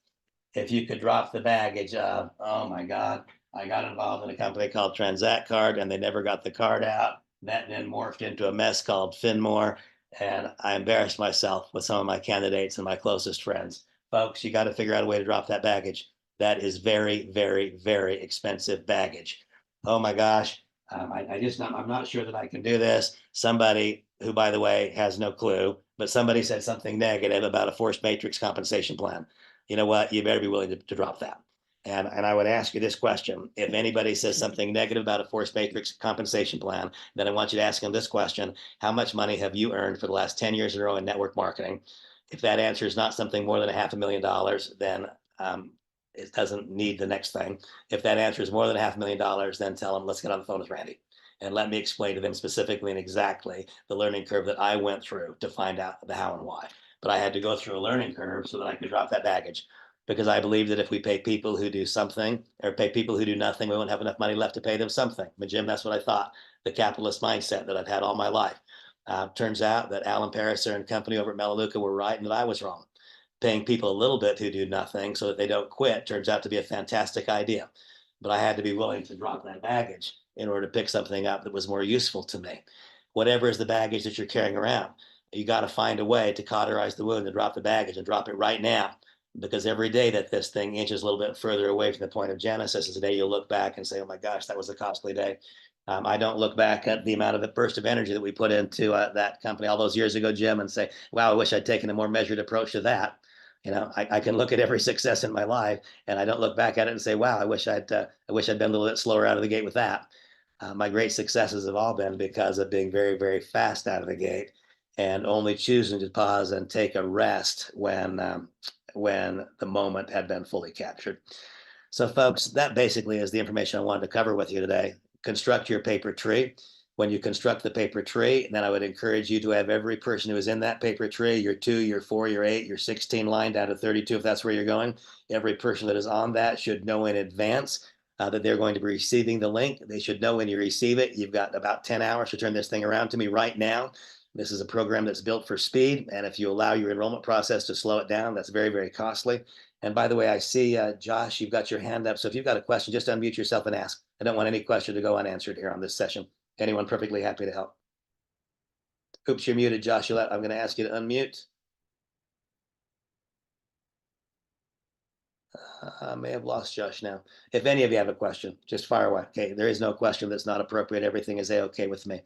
If you could drop the baggage of, oh my God, I got involved in a company called Transact Card and they never got the card out. That then morphed into a mess called Finmore, and I embarrassed myself with some of my candidates and my closest friends. Folks, you got to figure out a way to drop that baggage. That is very expensive baggage. Oh my gosh, I'm not sure that I can do this. Somebody who, by the way, has no clue, but somebody said something negative about a forced matrix compensation plan. You know what? You better be willing to drop that. And I would ask you this question. If anybody says something negative about a forced matrix compensation plan, then I want you to ask them this question. How much money have you earned for the last 10 years in a row in network marketing? If that answer is not something more than $500,000, then it doesn't need the next thing. If that answer is more than $500,000, then tell them, let's get on the phone with Randy. And let me explain to them specifically and exactly the learning curve that I went through to find out the how and why. But I had to go through a learning curve so that I could drop that baggage, because I believe that if we pay people who do something or pay people who do nothing, we won't have enough money left to pay them something. But Jim, that's what I thought, the capitalist mindset that I've had all my life. Turns out that Alan Pariser and company over at Melaleuca were right and that I was wrong. Paying people a little bit who do nothing so that they don't quit turns out to be a fantastic idea. But I had to be willing to drop that baggage in order to pick something up that was more useful to me. Whatever is the baggage that you're carrying around, you got to find a way to cauterize the wound and drop the baggage and drop it right now. Because every day that this thing inches a little bit further away from the point of Genesis is a day you'll look back and say, oh my gosh, that was a costly day. I don't look back at the amount of the burst of energy that we put into that company all those years ago, Jim, and say, wow, I wish I'd taken a more measured approach to that. You know, I can look at every success in my life and I don't look back at it and say, wow, I wish I'd been a little bit slower out of the gate with that. My great successes have all been because of being very fast out of the gate and only choosing to pause and take a rest when the moment had been fully captured. So folks, that basically is the information I wanted to cover with you today. Construct your paper tree. When you construct the paper tree, then I would encourage you to have every person who is in that paper tree, your 2, your 4, your 8, your 16 line down to 32, if that's where you're going. Every person that is on that should know in advance that they're going to be receiving the link. They should know when you receive it. You've got about 10 hours to turn this thing around to me right now. This is a program that's built for speed. And if you allow your enrollment process to slow it down, that's very costly. And by the way, I see, Josh, you've got your hand up. So if you've got a question, just unmute yourself and ask. I don't want any question to go unanswered here on this session. Anyone perfectly happy to help. Oops, you're muted, Josh. I'm going to ask you to unmute. I may have lost Josh now. If any of you have a question, just fire away. Okay, there is no question that's not appropriate. Everything is A-okay with me.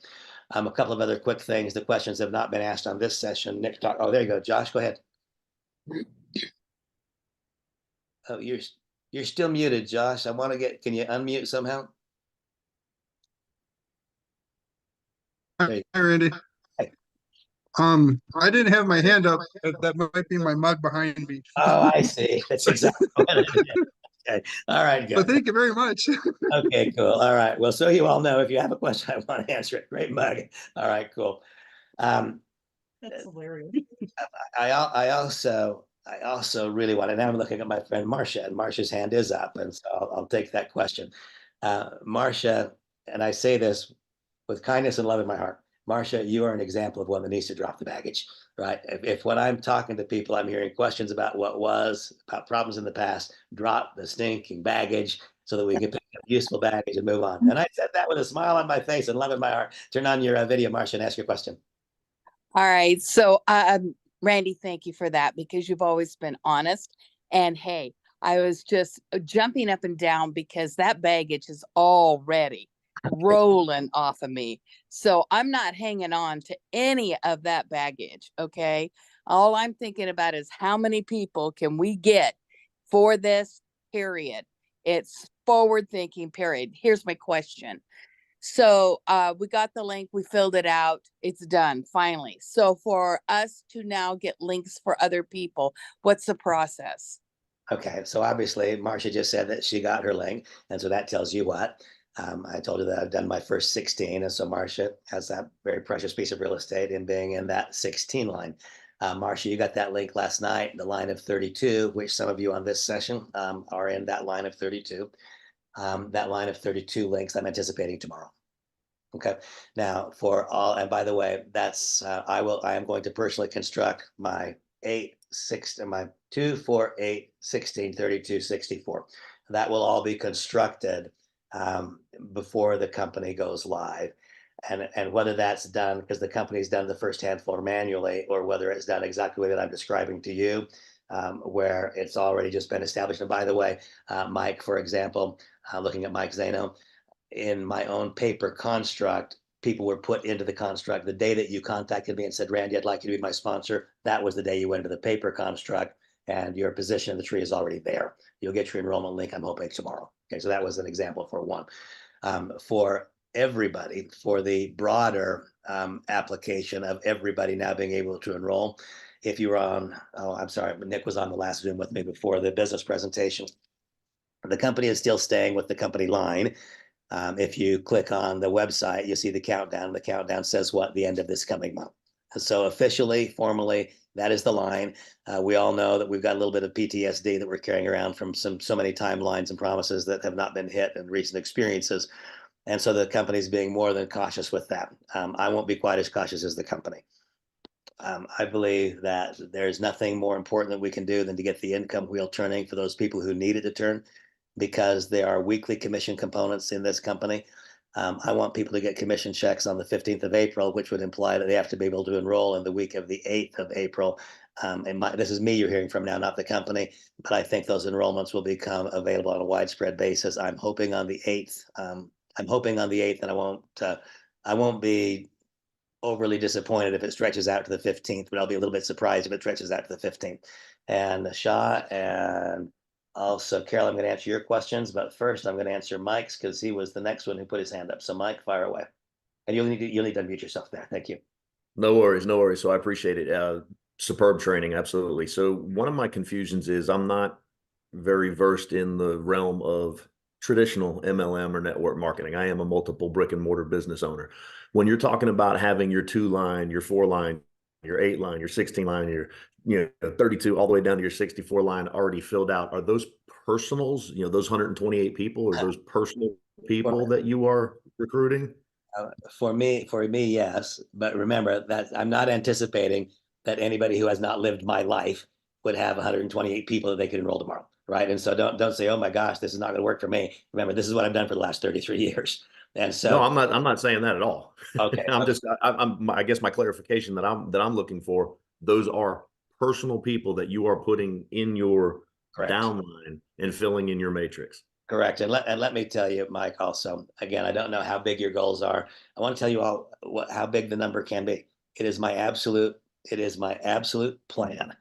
A couple of other quick things. The questions have not been asked on this session. Nick, oh, there you go. Josh, go ahead. Oh, you're still muted, Josh. Can you unmute somehow? Hi, Randy. Hey. I didn't have my hand up. That might be my mug behind me. Oh, I see. That's exactly what it is. Okay. All right, good. But thank you very much. Okay, cool. All right. Well, so you all know, if you have a question, I want to answer it. Great mug. All right, cool. That's hilarious. I also I also really want to, now I'm looking at my friend Marcia, and Marcia's hand is up, and so I'll take that question. Marcia, and I say this with kindness and love in my heart. Marcia, you are an example of one that needs to drop the baggage, right? If when I'm talking to people, I'm hearing questions about what was, about problems in the past, drop the stinking baggage so that we can pick up useful baggage and move on. And I said that with a smile on my face and love in my heart. Turn on your video, Marcia, and ask your question. All right. So, Randy, thank you for that, because you've always been honest. And hey, I was just jumping up and down because that baggage is already rolling off of me. So I'm not hanging on to any of that baggage. Okay. All I'm thinking about is how many people can we get for this period? It's forward thinking period. Here's my question. So we got the link, we filled it out, it's done finally. So for us to now get links for other people, what's the process? Okay, so obviously Marcia just said that she got her link, and so that tells you what. I told her that I've done my first 16, and so Marcia has that very precious piece of real estate in being in that 16 line. Marcia, you got that link last night, the line of 32, which some of you on this session are in that line of 32. That line of 32 links I'm anticipating tomorrow. Okay. Now for all, and by the way, that's I am going to personally construct my 8, 6, and my 2, 4, 8, 16, 32, 64. That will all be constructed before the company goes live. And whether that's done because the company's done the first handful manually, or whether it's done exactly the way that I'm describing to you, where it's already just been established. And by the way, Mike, for example, looking at Mike Zano, in my own paper construct, people were put into the construct. The day that you contacted me and said, Randy, I'd like you to be my sponsor, that was the day you went into the paper construct, and your position in the tree is already there. You'll get your enrollment link, I'm hoping, tomorrow. Okay, so that was an example for one. For everybody, for the broader application of everybody now being able to enroll, if you were on, oh, I'm sorry, Nick was on the last Zoom with me before the business presentation. The company is still staying with the company line. If you click on the website, you see the countdown. The countdown says what? The end of this coming month. So officially, formally, that is the line. We all know that we've got a little bit of PTSD that we're carrying around from so many timelines and promises that have not been hit in recent experiences. And so the company's being more than cautious with that. I won't be quite as cautious as the company. I believe that there's nothing more important that we can do than to get the income wheel turning for those people who need it to turn, because there are weekly commission components in this company. I want people to get commission checks on the 15th of April, which would imply that they have to be able to enroll in the week of the 8th of April. This is me you're hearing from now, not the company, but I think those enrollments will become available on a widespread basis. I'm hoping on the 8th. I'm hoping on the 8th, and I won't be overly disappointed if it stretches out to the 15th, but I'll be a little bit surprised if it stretches out to the 15th. And Shah and also, Carol, I'm going to answer your questions, but first I'm going to answer Mike's because he was the next one who put his hand up. So Mike, fire away. And you'll need to unmute yourself there. Thank you. No worries, no worries. So I appreciate it. Superb training, absolutely. So one of my confusions is I'm not very versed in the realm of traditional MLM or network marketing. I am a multiple brick and mortar business owner. When you're talking about having your 2 line, your 4 line, your 8 line, your 16 line, your 32 all the way down to your 64 line already filled out, are those personals, those 128 people, or those personal people that you are recruiting? For me, yes. But remember that I'm not anticipating that anybody who has not lived my life would have 128 people that they could enroll tomorrow, right? And so don't say, oh my gosh, this is not going to work for me. Remember, this is what I've done for the last 33 years. And so no, I'm not saying that at all. Okay. I guess my clarification that I'm looking for, those are personal people that you are putting in your Correct. downline and filling in your matrix. Correct. And let me tell you, Mike, also, again, I don't know how big your goals are. I want to tell you all how big the number can be. It is my absolute plan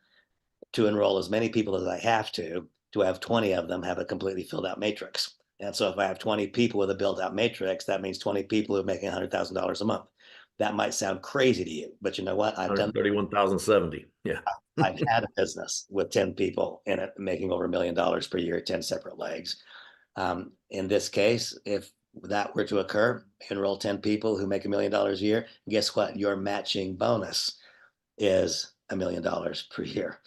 to enroll as many people as I have to have 20 of them have a completely filled out matrix. And so if I have 20 people with a built out matrix, that means 20 people who are making $100,000 a month. That might sound crazy to you, but you know what? I've done 31,070. Yeah. I've had a business with 10 people in it making over $1 million per year, 10 separate legs. In this case, if that were to occur, enroll 10 people who make $1 million a year, guess what? Your matching bonus is $1 million per year.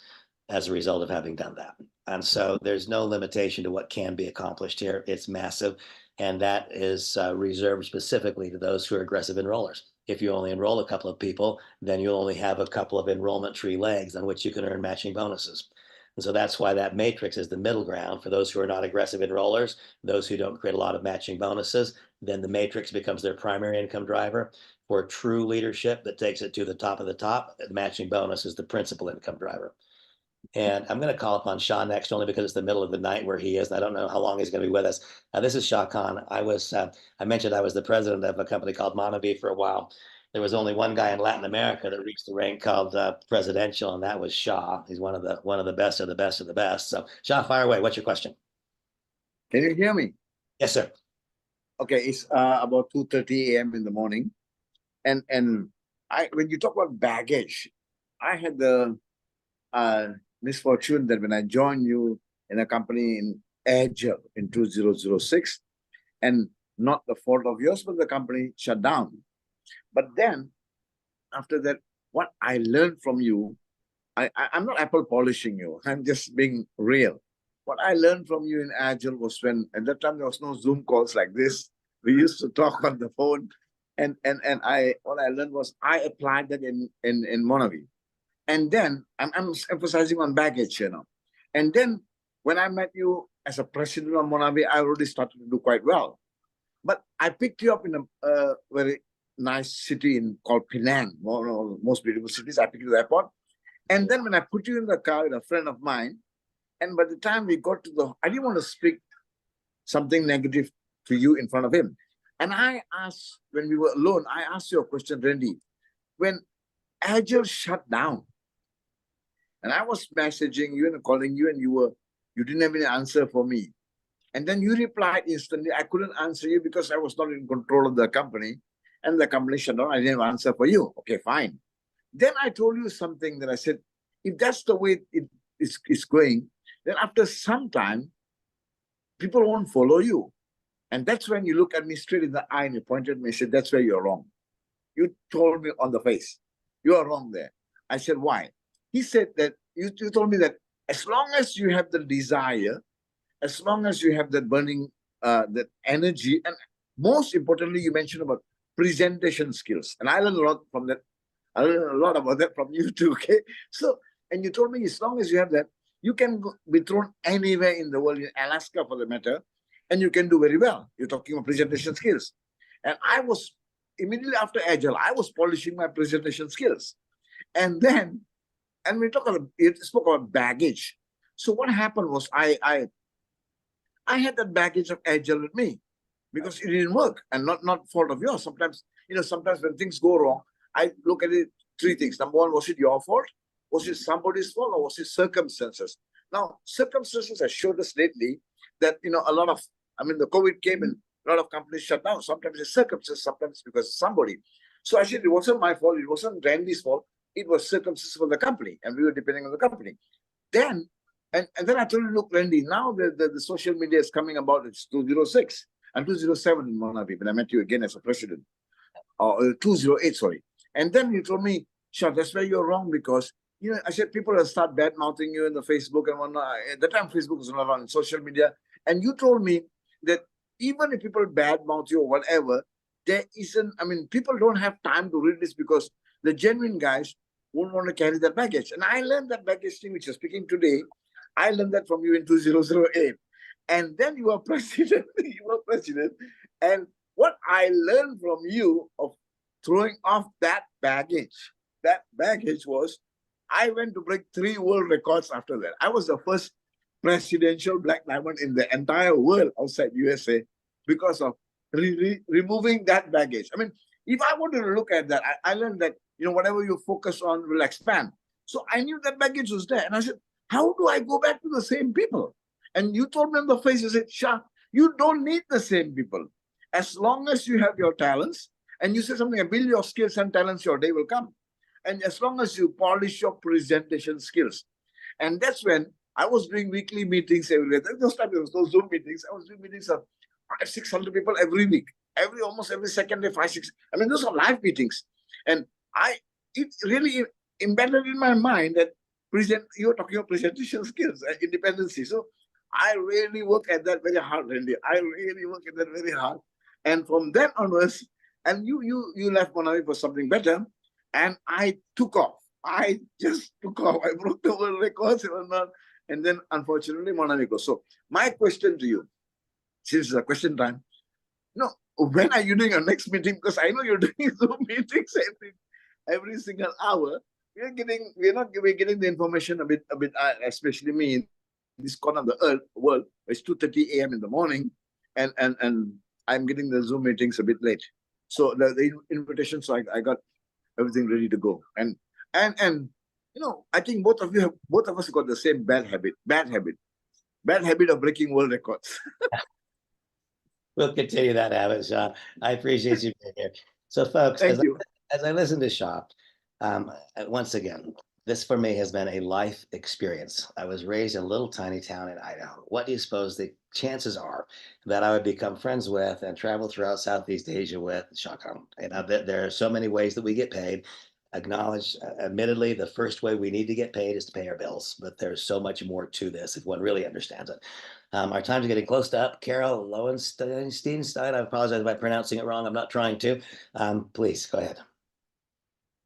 as a result of having done that. And so there's no limitation to what can be accomplished here. It's massive. And that is reserved specifically to those who are aggressive enrollers. If you only enroll a couple of people, then you'll only have a couple of enrollment tree legs on which you can earn matching bonuses. And so that's why that matrix is the middle ground for those who are not aggressive enrollers, those who don't create a lot of matching bonuses. Then the matrix becomes their primary income driver. For true leadership that takes it to the top of the top, the matching bonus is the principal income driver. And I'm going to call upon Shah next, only because it's the middle of the night where he is. And I don't know how long he's going to be with us. This is Shah Khan. I mentioned I was the president of a company called Monavi for a while. There was only one guy in Latin America that reached the rank called presidential, and that was Shah. He's one of the best of the best of the best. So Shah, fire away. What's your question? Can you hear me? Yes, sir. Okay, it's about 2:30 a.m. in the morning, and when you talk about baggage, I had the misfortune that when I joined you in a company in Agile in 2006, and not the fault of yours, but the company shut down. But then, after that, what I learned from you, I'm not apple polishing you. I'm just being real. What I learned from you in Agile was when, at that time, there was no Zoom calls like this. We used to talk on the phone. And what I learned was I applied that in Monavi. And then I'm emphasizing on baggage, you know. And then when I met you as a president of Monavi, I already started to do quite well. But I picked you up in a very nice city called Penang, one of the most beautiful cities. I picked you at the airport. And then when I put you in the car with a friend of mine, and by the time we got to I didn't want to speak something negative to you in front of him. And I asked, when we were alone, I asked you a question, Randy, when Agile shut down, and I was messaging you and calling you, and you didn't have any answer for me. And then you replied instantly. I couldn't answer you because I was not in control of the company, and the company shut down. I didn't have an answer for you. Okay, fine. Then I told you something that I said, if that's the way it's going, then after some time, people won't follow you. And that's when you look at me straight in the eye and you pointed at me and said, that's where you're wrong. You told me on the face, you are wrong there. I said, why? He said that, you told me that as long as you have the desire, as long as you have that burning, that energy, and most importantly, you mentioned about presentation skills. And I learned a lot from that. I learned a lot about that from you too, okay? So, and you told me as long as you have that, you can be thrown anywhere in the world, in Alaska for the matter, and you can do very well. You're talking about presentation skills. And I was, immediately after Agile, I was polishing my presentation skills. And then, and we spoke about baggage. So what happened was I had that baggage of Agile with me because it didn't work, and not fault of yours. Sometimes, sometimes when things go wrong, I look at it three things. Number one, was it your fault? Was it somebody's fault, or was it circumstances? Now, circumstances have showed us lately that, a lot of, the COVID came and a lot of companies shut down. Sometimes it's circumstances, sometimes because of somebody. So I said, it wasn't my fault. It wasn't Randy's fault. It was circumstances for the company, and we were depending on the company. Then, and then I told you, look, Randy, now the social media is coming about. It's 206 and 207 in Monavi, when I met you again as a president, or 208, sorry. And then you told me, Shah, that's where you're wrong, because, I said people will start bad-mouthing you in the Facebook and whatnot. At the time, Facebook was not on social media. And you told me that even if people bad-mouth you or whatever, there isn't, people don't have time to read this because the genuine guys won't want to carry that baggage. And I learned that baggage thing, which you're speaking today. I learned that from you in 2008. And then you were president. And what I learned from you of throwing off that baggage was, I went to break 3 world records after that. I was the first presidential black diamond in the entire world outside USA because of removing that baggage. If I wanted to look at that, I learned that, whatever you focus on will expand. So I knew that baggage was there. And I said, how do I go back to the same people? And you told me on the face, you said, Shah, you don't need the same people. As long as you have your talents, and you say something, build your skills and talents, your day will come. And as long as you polish your presentation skills. And that's when I was doing weekly meetings every day. Those times there was no Zoom meetings. I was doing meetings of 500-600 people every week. Almost every second day, 5-6. Those are live meetings. And it really embedded in my mind that you're talking about presentation skills and independency. So I really work at that very hard, Randy. I really work at that very hard. And from then onwards, and you left Monavi for something better, and I took off. I just took off. I broke the world records and whatnot. And then unfortunately, Monavi goes. So my question to you, since it's a question time, when are you doing your next meeting? Because I know you're doing Zoom meetings every single hour. We're getting the information a bit, especially me in this corner of the world. It's 2:30 a.m. in the morning, and I'm getting the Zoom meetings a bit late. So the invitation, so I got everything ready to go. And I think both of us got the same bad habit of breaking world records. We'll continue that habit, Sean. I appreciate you being here. So, folks, Thank you. as I listen to Shop, once again, this for me has been a life experience. I was raised in a little tiny town in Idaho. What do you suppose the chances are that I would become friends with and travel throughout Southeast Asia with Shakam? There are so many ways that we get paid. Acknowledge, admittedly, the first way we need to get paid is to pay our bills, but there's so much more to this if one really understands it. Our time's getting close to up. Carol Lowenstein, I apologize if I'm pronouncing it wrong. I'm not trying to. Please go ahead.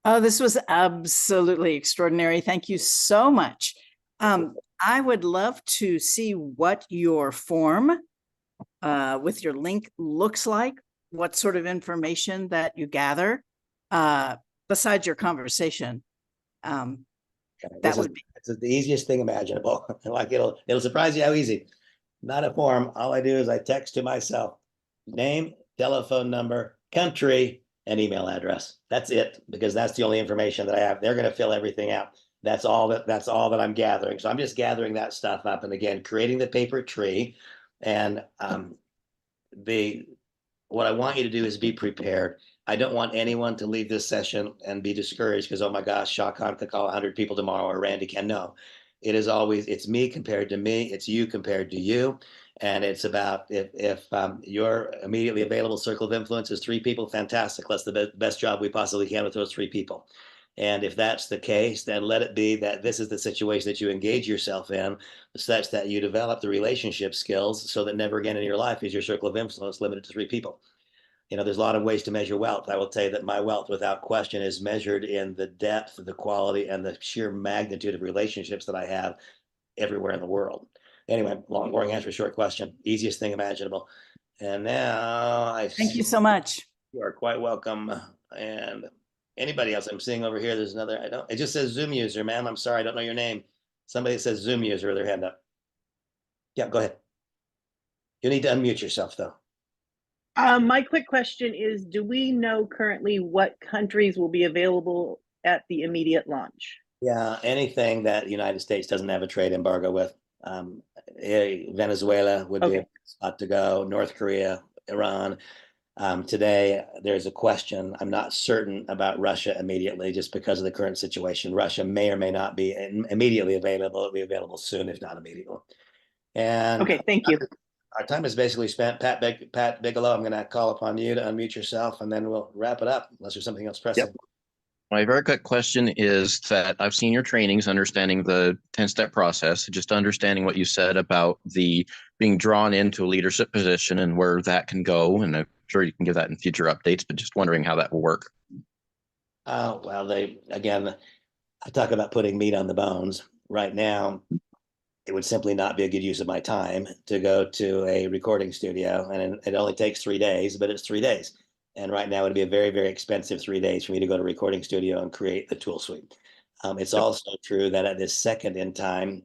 Oh, this was absolutely extraordinary. Thank you so much. I would love to see what your form with your link looks like, what sort of information that you gather besides your conversation. This is the easiest thing imaginable. Like it'll surprise you how easy. Not a form. All I do is I text to myself, name, telephone number, country, and email address. That's it, because that's the only information that I have. They're going to fill everything out. That's all that I'm gathering. So I'm just gathering that stuff up, and again, creating the paper tree. And what I want you to do is be prepared. I don't want anyone to leave this session and be discouraged because, oh my gosh, Shah Khan could call 100 people tomorrow, or Randy can. No, it's me compared to me. It's you compared to you. And it's about if your immediately available circle of influence is 3 people, fantastic. That's the best job we possibly can with those 3 people. And if that's the case, then let it be that this is the situation that you engage yourself in, such that you develop the relationship skills so that never again in your life is your circle of influence limited to 3 people. There's a lot of ways to measure wealth. I will tell you that my wealth, without question, is measured in the depth, the quality, and the sheer magnitude of relationships that I have everywhere in the world. Anyway, long, boring answer, short question. Easiest thing imaginable. And now Thank you so much. You are quite welcome. And anybody else I'm seeing over here, there's another, it just says Zoom user, ma'am. I'm sorry, I don't know your name. Somebody that says Zoom user, their hand up. Yeah, go ahead. You need to unmute yourself though. My quick question is, do we know currently what countries will be available at the immediate launch? Yeah, anything that the United States doesn't have a trade embargo with. Venezuela would be a spot to go, North Korea, Iran. Today, there's a question. I'm not certain about Russia immediately just because of the current situation. Russia may or may not be immediately available. It'll be available soon, if not immediately. And okay, thank you. Our time is basically spent. Pat Bigelow, I'm going to call upon you to unmute yourself, and then we'll wrap it up unless there's something else pressing. Yep. My very quick question is that I've seen your trainings, understanding the 10-step process, just understanding what you said about the being drawn into a leadership position and where that can go. And I'm sure you can give that in future updates, but just wondering how that will work. Well, again, I talk about putting meat on the bones. Right now, it would simply not be a good use of my time to go to a recording studio, and it only takes 3 days, but it's 3 days. And right now it'd be a very, very expensive 3 days for me to go to a recording studio and create the tool suite. It's also true that at this second in time,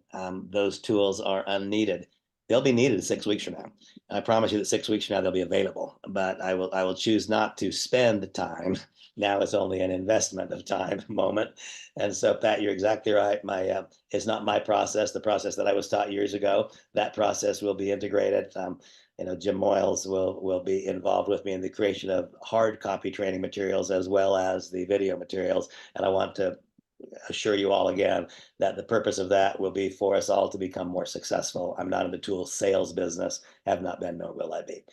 those tools are unneeded. They'll be needed 6 weeks from now. I promise you that 6 weeks from now, they'll be available, but I will choose not to spend the time. Now it's only an investment of time moment. And so, Pat, you're exactly right. It's not my process, the process that I was taught years ago. That process will be integrated. Jim Moyles will be involved with me in the creation of hard copy training materials as well as the video materials. And I want to assure you all again that the purpose of that will be for us all to become more successful. I'm not in the tool sales business, have not been, nor will I be.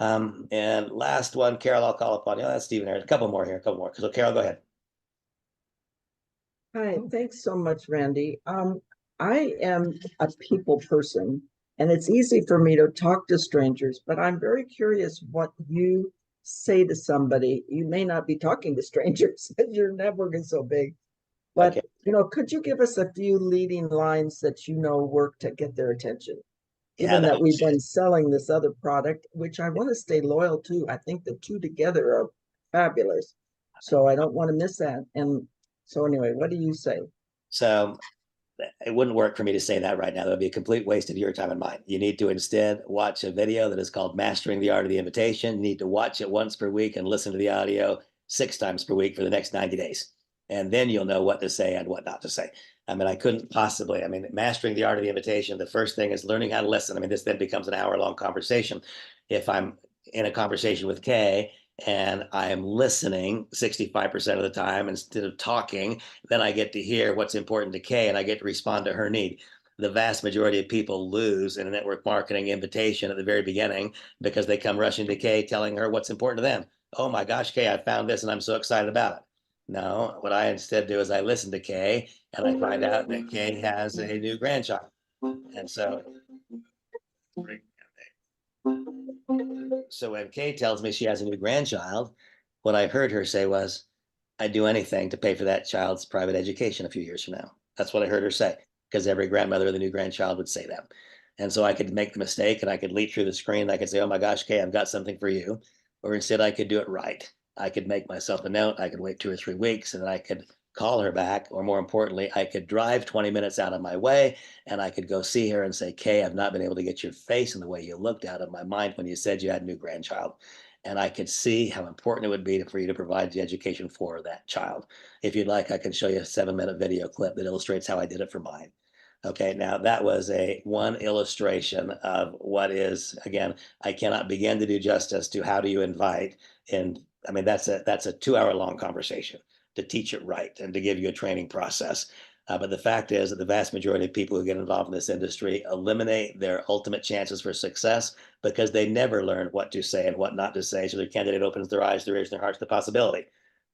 And last one, Carol, I'll call upon you. That's Stephen here. A couple more here, So Carol, go ahead. Hi, thanks so much, Randy. I am a people person, and it's easy for me to talk to strangers, but I'm very curious what you say to somebody. You may not be talking to strangers, your network is so big. But, Okay. could you give us a few leading lines that work to get their attention? Yeah, Given that we've been selling this other product, which I want to stay loyal to, I think the two together are fabulous. So I don't want to miss that. And so anyway, what do you say? So it wouldn't work for me to say that right now. That would be a complete waste of your time and mine. You need to instead watch a video that is called Mastering the Art of the Invitation. You need to watch it once per week and listen to the audio 6 times per week for the next 90 days. And then you'll know what to say and what not to say. I mean, I couldn't possibly, mastering the art of the invitation, the first thing is learning how to listen. This then becomes an hour-long conversation. If I'm in a conversation with Kay and I am listening 65% of the time instead of talking, then I get to hear what's important to Kay and I get to respond to her need. The vast majority of people lose in a network marketing invitation at the very beginning because they come rushing to Kay telling her what's important to them. Oh my gosh, Kay, I found this and I'm so excited about it. No, what I instead do is I listen to Kay and I find out that Kay has a new grandchild. And so when Kay tells me she has a new grandchild, what I heard her say was, I'd do anything to pay for that child's private education a few years from now. That's what I heard her say, because every grandmother with a new grandchild would say that. And so I could make the mistake and I could leap through the screen. And I could say, oh my gosh, Kay, I've got something for you. Or instead I could do it right. I could make myself a note. I could wait 2 or 3 weeks and then I could call her back. Or more importantly, I could drive 20 minutes out of my way and I could go see her and say, Kay, I've not been able to get your face and the way you looked out of my mind when you said you had a new grandchild. And I could see how important it would be for you to provide the education for that child. If you'd like, I can show you a 7-minute video clip that illustrates how I did it for mine. Okay, now that was one illustration of what is, again, I cannot begin to do justice to how do you invite. And that's a 2-hour-long conversation to teach it right and to give you a training process. But the fact is that the vast majority of people who get involved in this industry eliminate their ultimate chances for success because they never learn what to say and what not to say. So their candidate opens their eyes, their ears, and their hearts to possibility.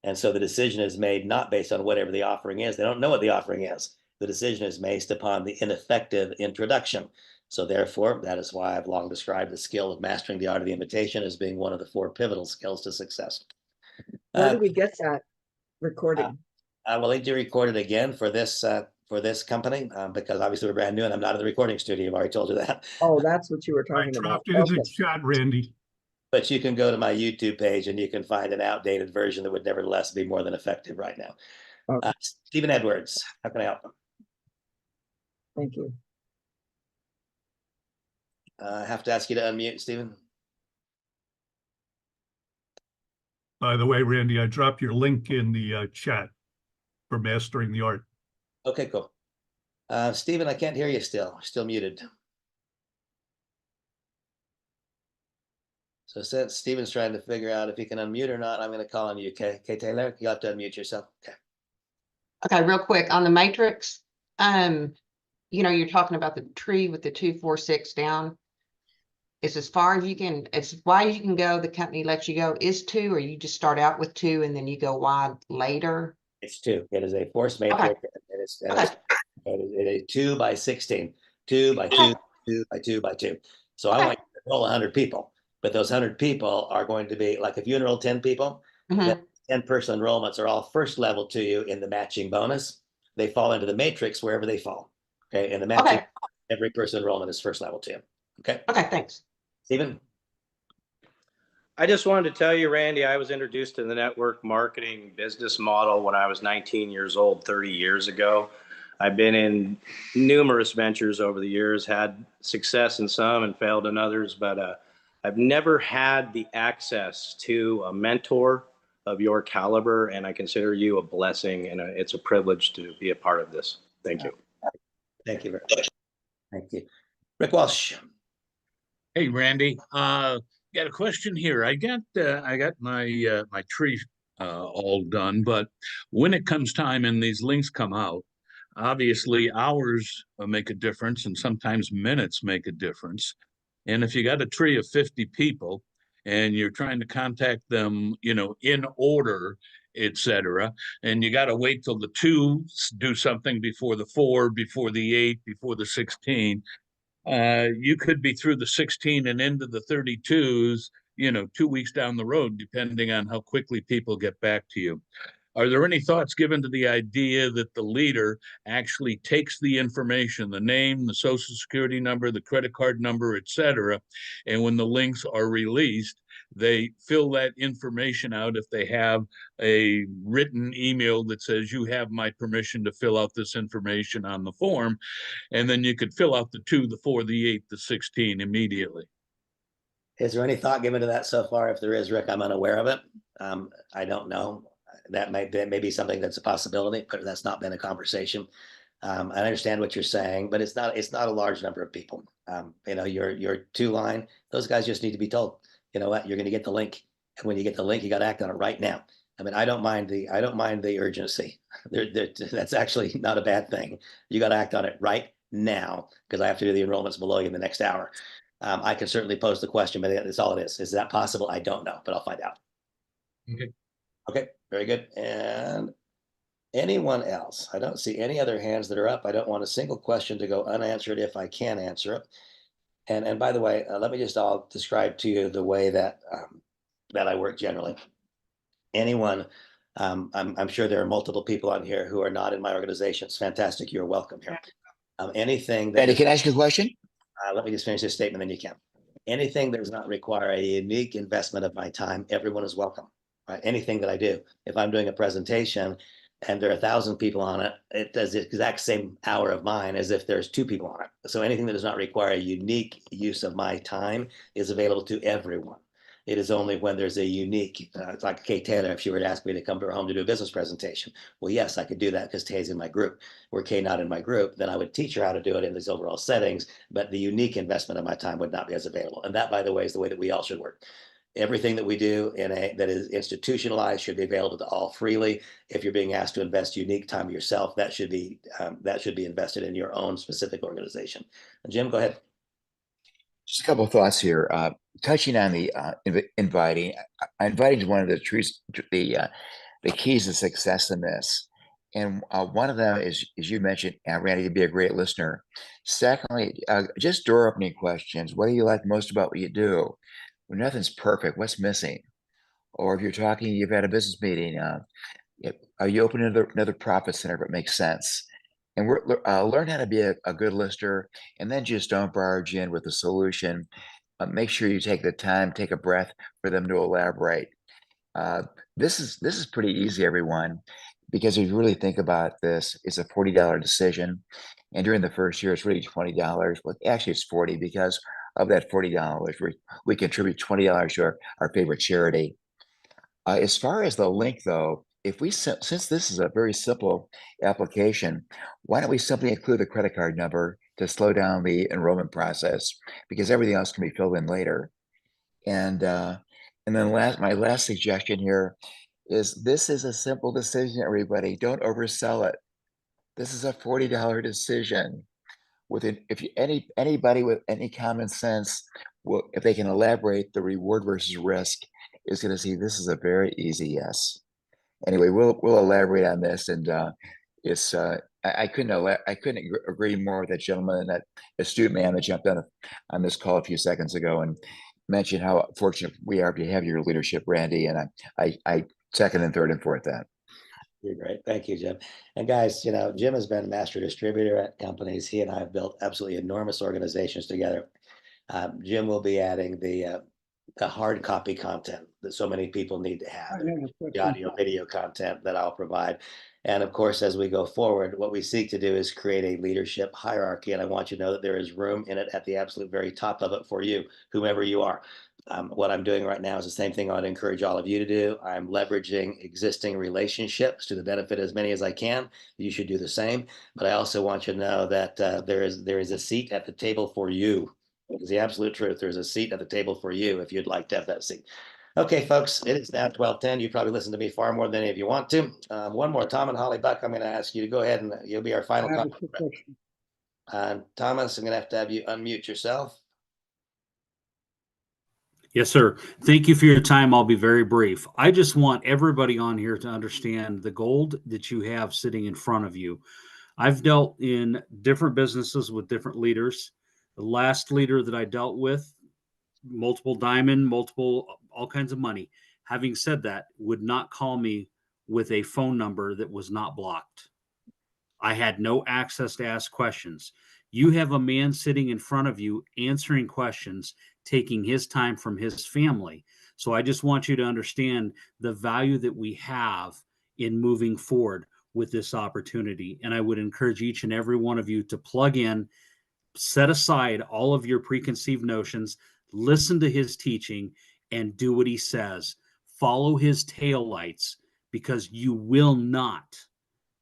And so the decision is made not based on whatever the offering is. They don't know what the offering is. The decision is based upon the ineffective introduction. So therefore, that is why I've long described the skill of mastering the art of the invitation as being one of the 4 pivotal skills to success. Where do we get that recording? We'll need to record it again for this company because obviously we're brand new and I'm not in the recording studio. I've already told you that. Oh, that's what you were talking I about. dropped it in the chat, Randy. But you can go to my YouTube page and you can find an outdated version that would nevertheless be more than effective right now. Okay. Stephen Edwards, how can I help? Thank you. I have to ask you to unmute, Stephen. By the way, Randy, I dropped your link in the chat for mastering the art. Okay, cool. Stephen, I can't hear you still. Still muted. So since Stephen's trying to figure out if he can unmute or not, I'm going to call on you, Kay Taylor. You have to unmute yourself. Okay. Okay, real quick on the matrix. You're talking about the tree with the 2, 4, 6 down. It's as far as you can, as wide as you can go. The company lets you go is 2, or you just start out with 2 and then you go wide later. It's 2. It is a force matrix. Okay. It is a 2 by 16, 2 by 2, 2 by 2 by 2. So I want you to enroll 100 people, but those 100 people are going to be like if you enroll 10 people, then 10-person enrollments are all first level to you in the matching bonus. They fall into the matrix wherever they fall. Okay, in the matching, every person enrollment is first level to you. Okay. Okay, thanks. Stephen? I just wanted to tell you, Randy, I was introduced to the network marketing business model when I was 19 years old, 30 years ago. I've been in numerous ventures over the years, had success in some and failed in others, but I've never had the access to a mentor of your caliber, and I consider you a blessing, and it's a privilege to be a part of this. Thank you. Thank you very much. Thank you. Rick Walsh. Hey, Randy. Got a question here. I got my my tree all done, but when it comes time and these links come out, obviously hours make a difference, and sometimes minutes make a difference. And if you got a tree of 50 people and you're trying to contact them, in order, etc. And you got to wait till the 2 do something before the 4, before the 8, before the 16. You could be through the 16 and into the 32s, 2 weeks down the road, depending on how quickly people get back to you. Are there any thoughts given to the idea that the leader actually takes the information, the name, the social security number, the credit card number, etc., and when the links are released, they fill that information out if they have a written email that says, you have my permission to fill out this information on the form, and then you could fill out the 2, the 4, the 8, the 16 immediately. Is there any thought given to that so far? If there is, Rick, I'm unaware of it. I don't know. That may be something that's a possibility, but that's not been a conversation. I understand what you're saying, but it's not a large number of people. Your 2 line, those guys just need to be told, you know what, you're going to get the link. And when you get the link, you got to act on it right now. I mean, I don't mind the urgency. That's actually not a bad thing. You got to act on it right now, because I have to do the enrollments below you in the next hour. I can certainly pose the question, but that's all it is. Is that possible? I don't know, but I'll find out. Okay. Okay, very good. And anyone else? I don't see any other hands that are up. I don't want a single question to go unanswered if I can answer it. And by the way, let me just all describe to you the way that I work generally. Anyone, I'm sure there are multiple people on here who are not in my organization. It's fantastic. You're welcome here. Anything that Randy, can I ask you a question? let me just finish this statement, then you can. Anything that does not require a unique investment of my time, everyone is welcome. Right? Anything that I do, if I'm doing a presentation and there are 1,000 people on it, it does the exact same hour of mine as if there's 2 people on it. So anything that does not require a unique use of my time is available to everyone. It is only when there's a unique, it's like Kay Taylor, if she were to ask me to come to her home to do a business presentation. Well, yes, I could do that because Kay's in my group. Were Kay not in my group, then I would teach her how to do it in these overall settings, but the unique investment of my time would not be as available. And that, by the way, is the way that we all should work. Everything that we do that is institutionalized should be available to all freely. If you're being asked to invest unique time yourself, that should be invested in your own specific organization. And Jim, go ahead. Just a couple of thoughts here. Touching on the inviting, inviting is one of the keys to success in this. And one of them is, as you mentioned, Randy, to be a great listener. Secondly, just door opening questions. What do you like most about what you do? When nothing's perfect, what's missing? Or if you're talking, you've had a business meeting, are you opening another profit center if it makes sense? And learn how to be a good listener, and then just don't barge in with a solution. Make sure you take the time, take a breath for them to elaborate. This is pretty easy, everyone, because if you really think about this, it's a $40 decision. And during the first year, it's really $20. Well, actually, it's $40 because of that $40, we contribute $20 to our favorite charity. As far as the link, though, since this is a very simple application, why don't we simply include the credit card number to slow down the enrollment process, because everything else can be filled in later. And then my last suggestion here is this is a simple decision, everybody. Don't oversell it. This is a $40 decision. Anybody with any common sense, if they can elaborate the reward versus risk, is going to see this is a very easy yes. Anyway, we'll elaborate on this, and it's I couldn't agree more with that gentleman, that astute man that jumped on this call a few seconds ago and mentioned how fortunate we are to have your leadership, Randy. And I second and third and fourth that. You're great. Thank you, Jim. And guys, Jim has been a master distributor at companies. He and I have built absolutely enormous organizations together. Jim will be adding the hard copy content that so many people need to have, the audio video content that I'll provide. And of course, as we go forward, what we seek to do is create a leadership hierarchy. And I want you to know that there is room in it at the absolute very top of it for you, whomever you are. What I'm doing right now is the same thing I'd encourage all of you to do. I'm leveraging existing relationships to the benefit as many as I can. You should do the same. But I also want you to know that there is a seat at the table for you. It's the absolute truth. There's a seat at the table for you if you'd like to have that seat. Okay, folks, it is now 12:10. You probably listen to me far more than any of you want to. One more, Tom and Holly Buck, I'm going to ask you to go ahead and you'll be our final comment. Thomas, I'm going to have you unmute yourself. Yes, sir. Thank you for your time. I'll be very brief. I just want everybody on here to understand the gold that you have sitting in front of you. I've dealt in different businesses with different leaders. The last leader that I dealt with, multiple diamond, multiple, all kinds of money. Having said that, would not call me with a phone number that was not blocked. I had no access to ask questions. You have a man sitting in front of you answering questions, taking his time from his family. So I just want you to understand the value that we have in moving forward with this opportunity. And I would encourage each and every one of you to plug in, set aside all of your preconceived notions, listen to his teaching, and do what he says. Follow his taillights, because you will not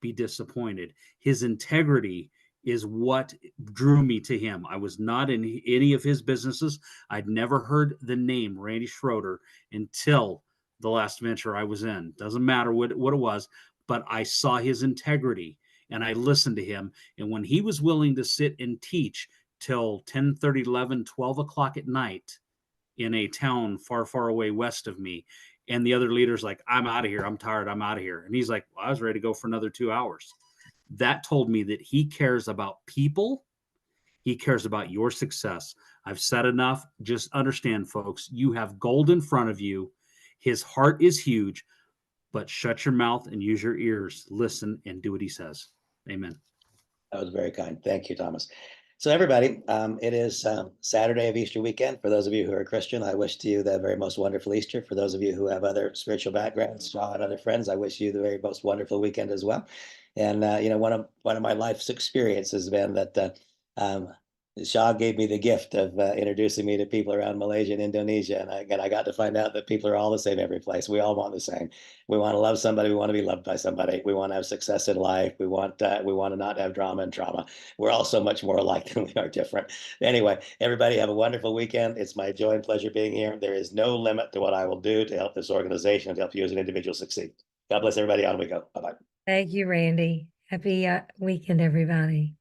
be disappointed. His integrity is what drew me to him. I was not in any of his businesses. I'd never heard the name Randy Schroeder until the last venture I was in. Doesn't matter what it was, but I saw his integrity and I listened to him. And when he was willing to sit and teach till 10:30, 11, 12 o'clock at night in a town far, far away west of me, and the other leader's like, I'm out of here. I'm tired. I'm out of here. And he's like, well, I was ready to go for another 2 hours. That told me that he cares about people. He cares about your success. I've said enough. Just understand, folks, you have gold in front of you. His heart is huge, but shut your mouth and use your ears. Listen and do what he says. Amen. That was very kind. Thank you, Thomas. So everybody, it is Saturday of Easter weekend. For those of you who are Christian, I wish to you the very most wonderful Easter. For those of you who have other spiritual backgrounds, Shaw and other friends, I wish you the very most wonderful weekend as well. And one of my life's experiences has been that Shaw gave me the gift of introducing me to people around Malaysia and Indonesia, and I got to find out that people are all the same every place. We all want the same. We want to love somebody. We want to be loved by somebody. We want to have success in life. We want to not have drama and trauma. We're all so much more alike than we are different. Anyway, everybody have a wonderful weekend. It's my joy and pleasure being here. There is no limit to what I will do to help this organization, to help you as an individual succeed. God bless everybody. On we go. Bye-bye. Thank you, Randy. Happy weekend, everybody.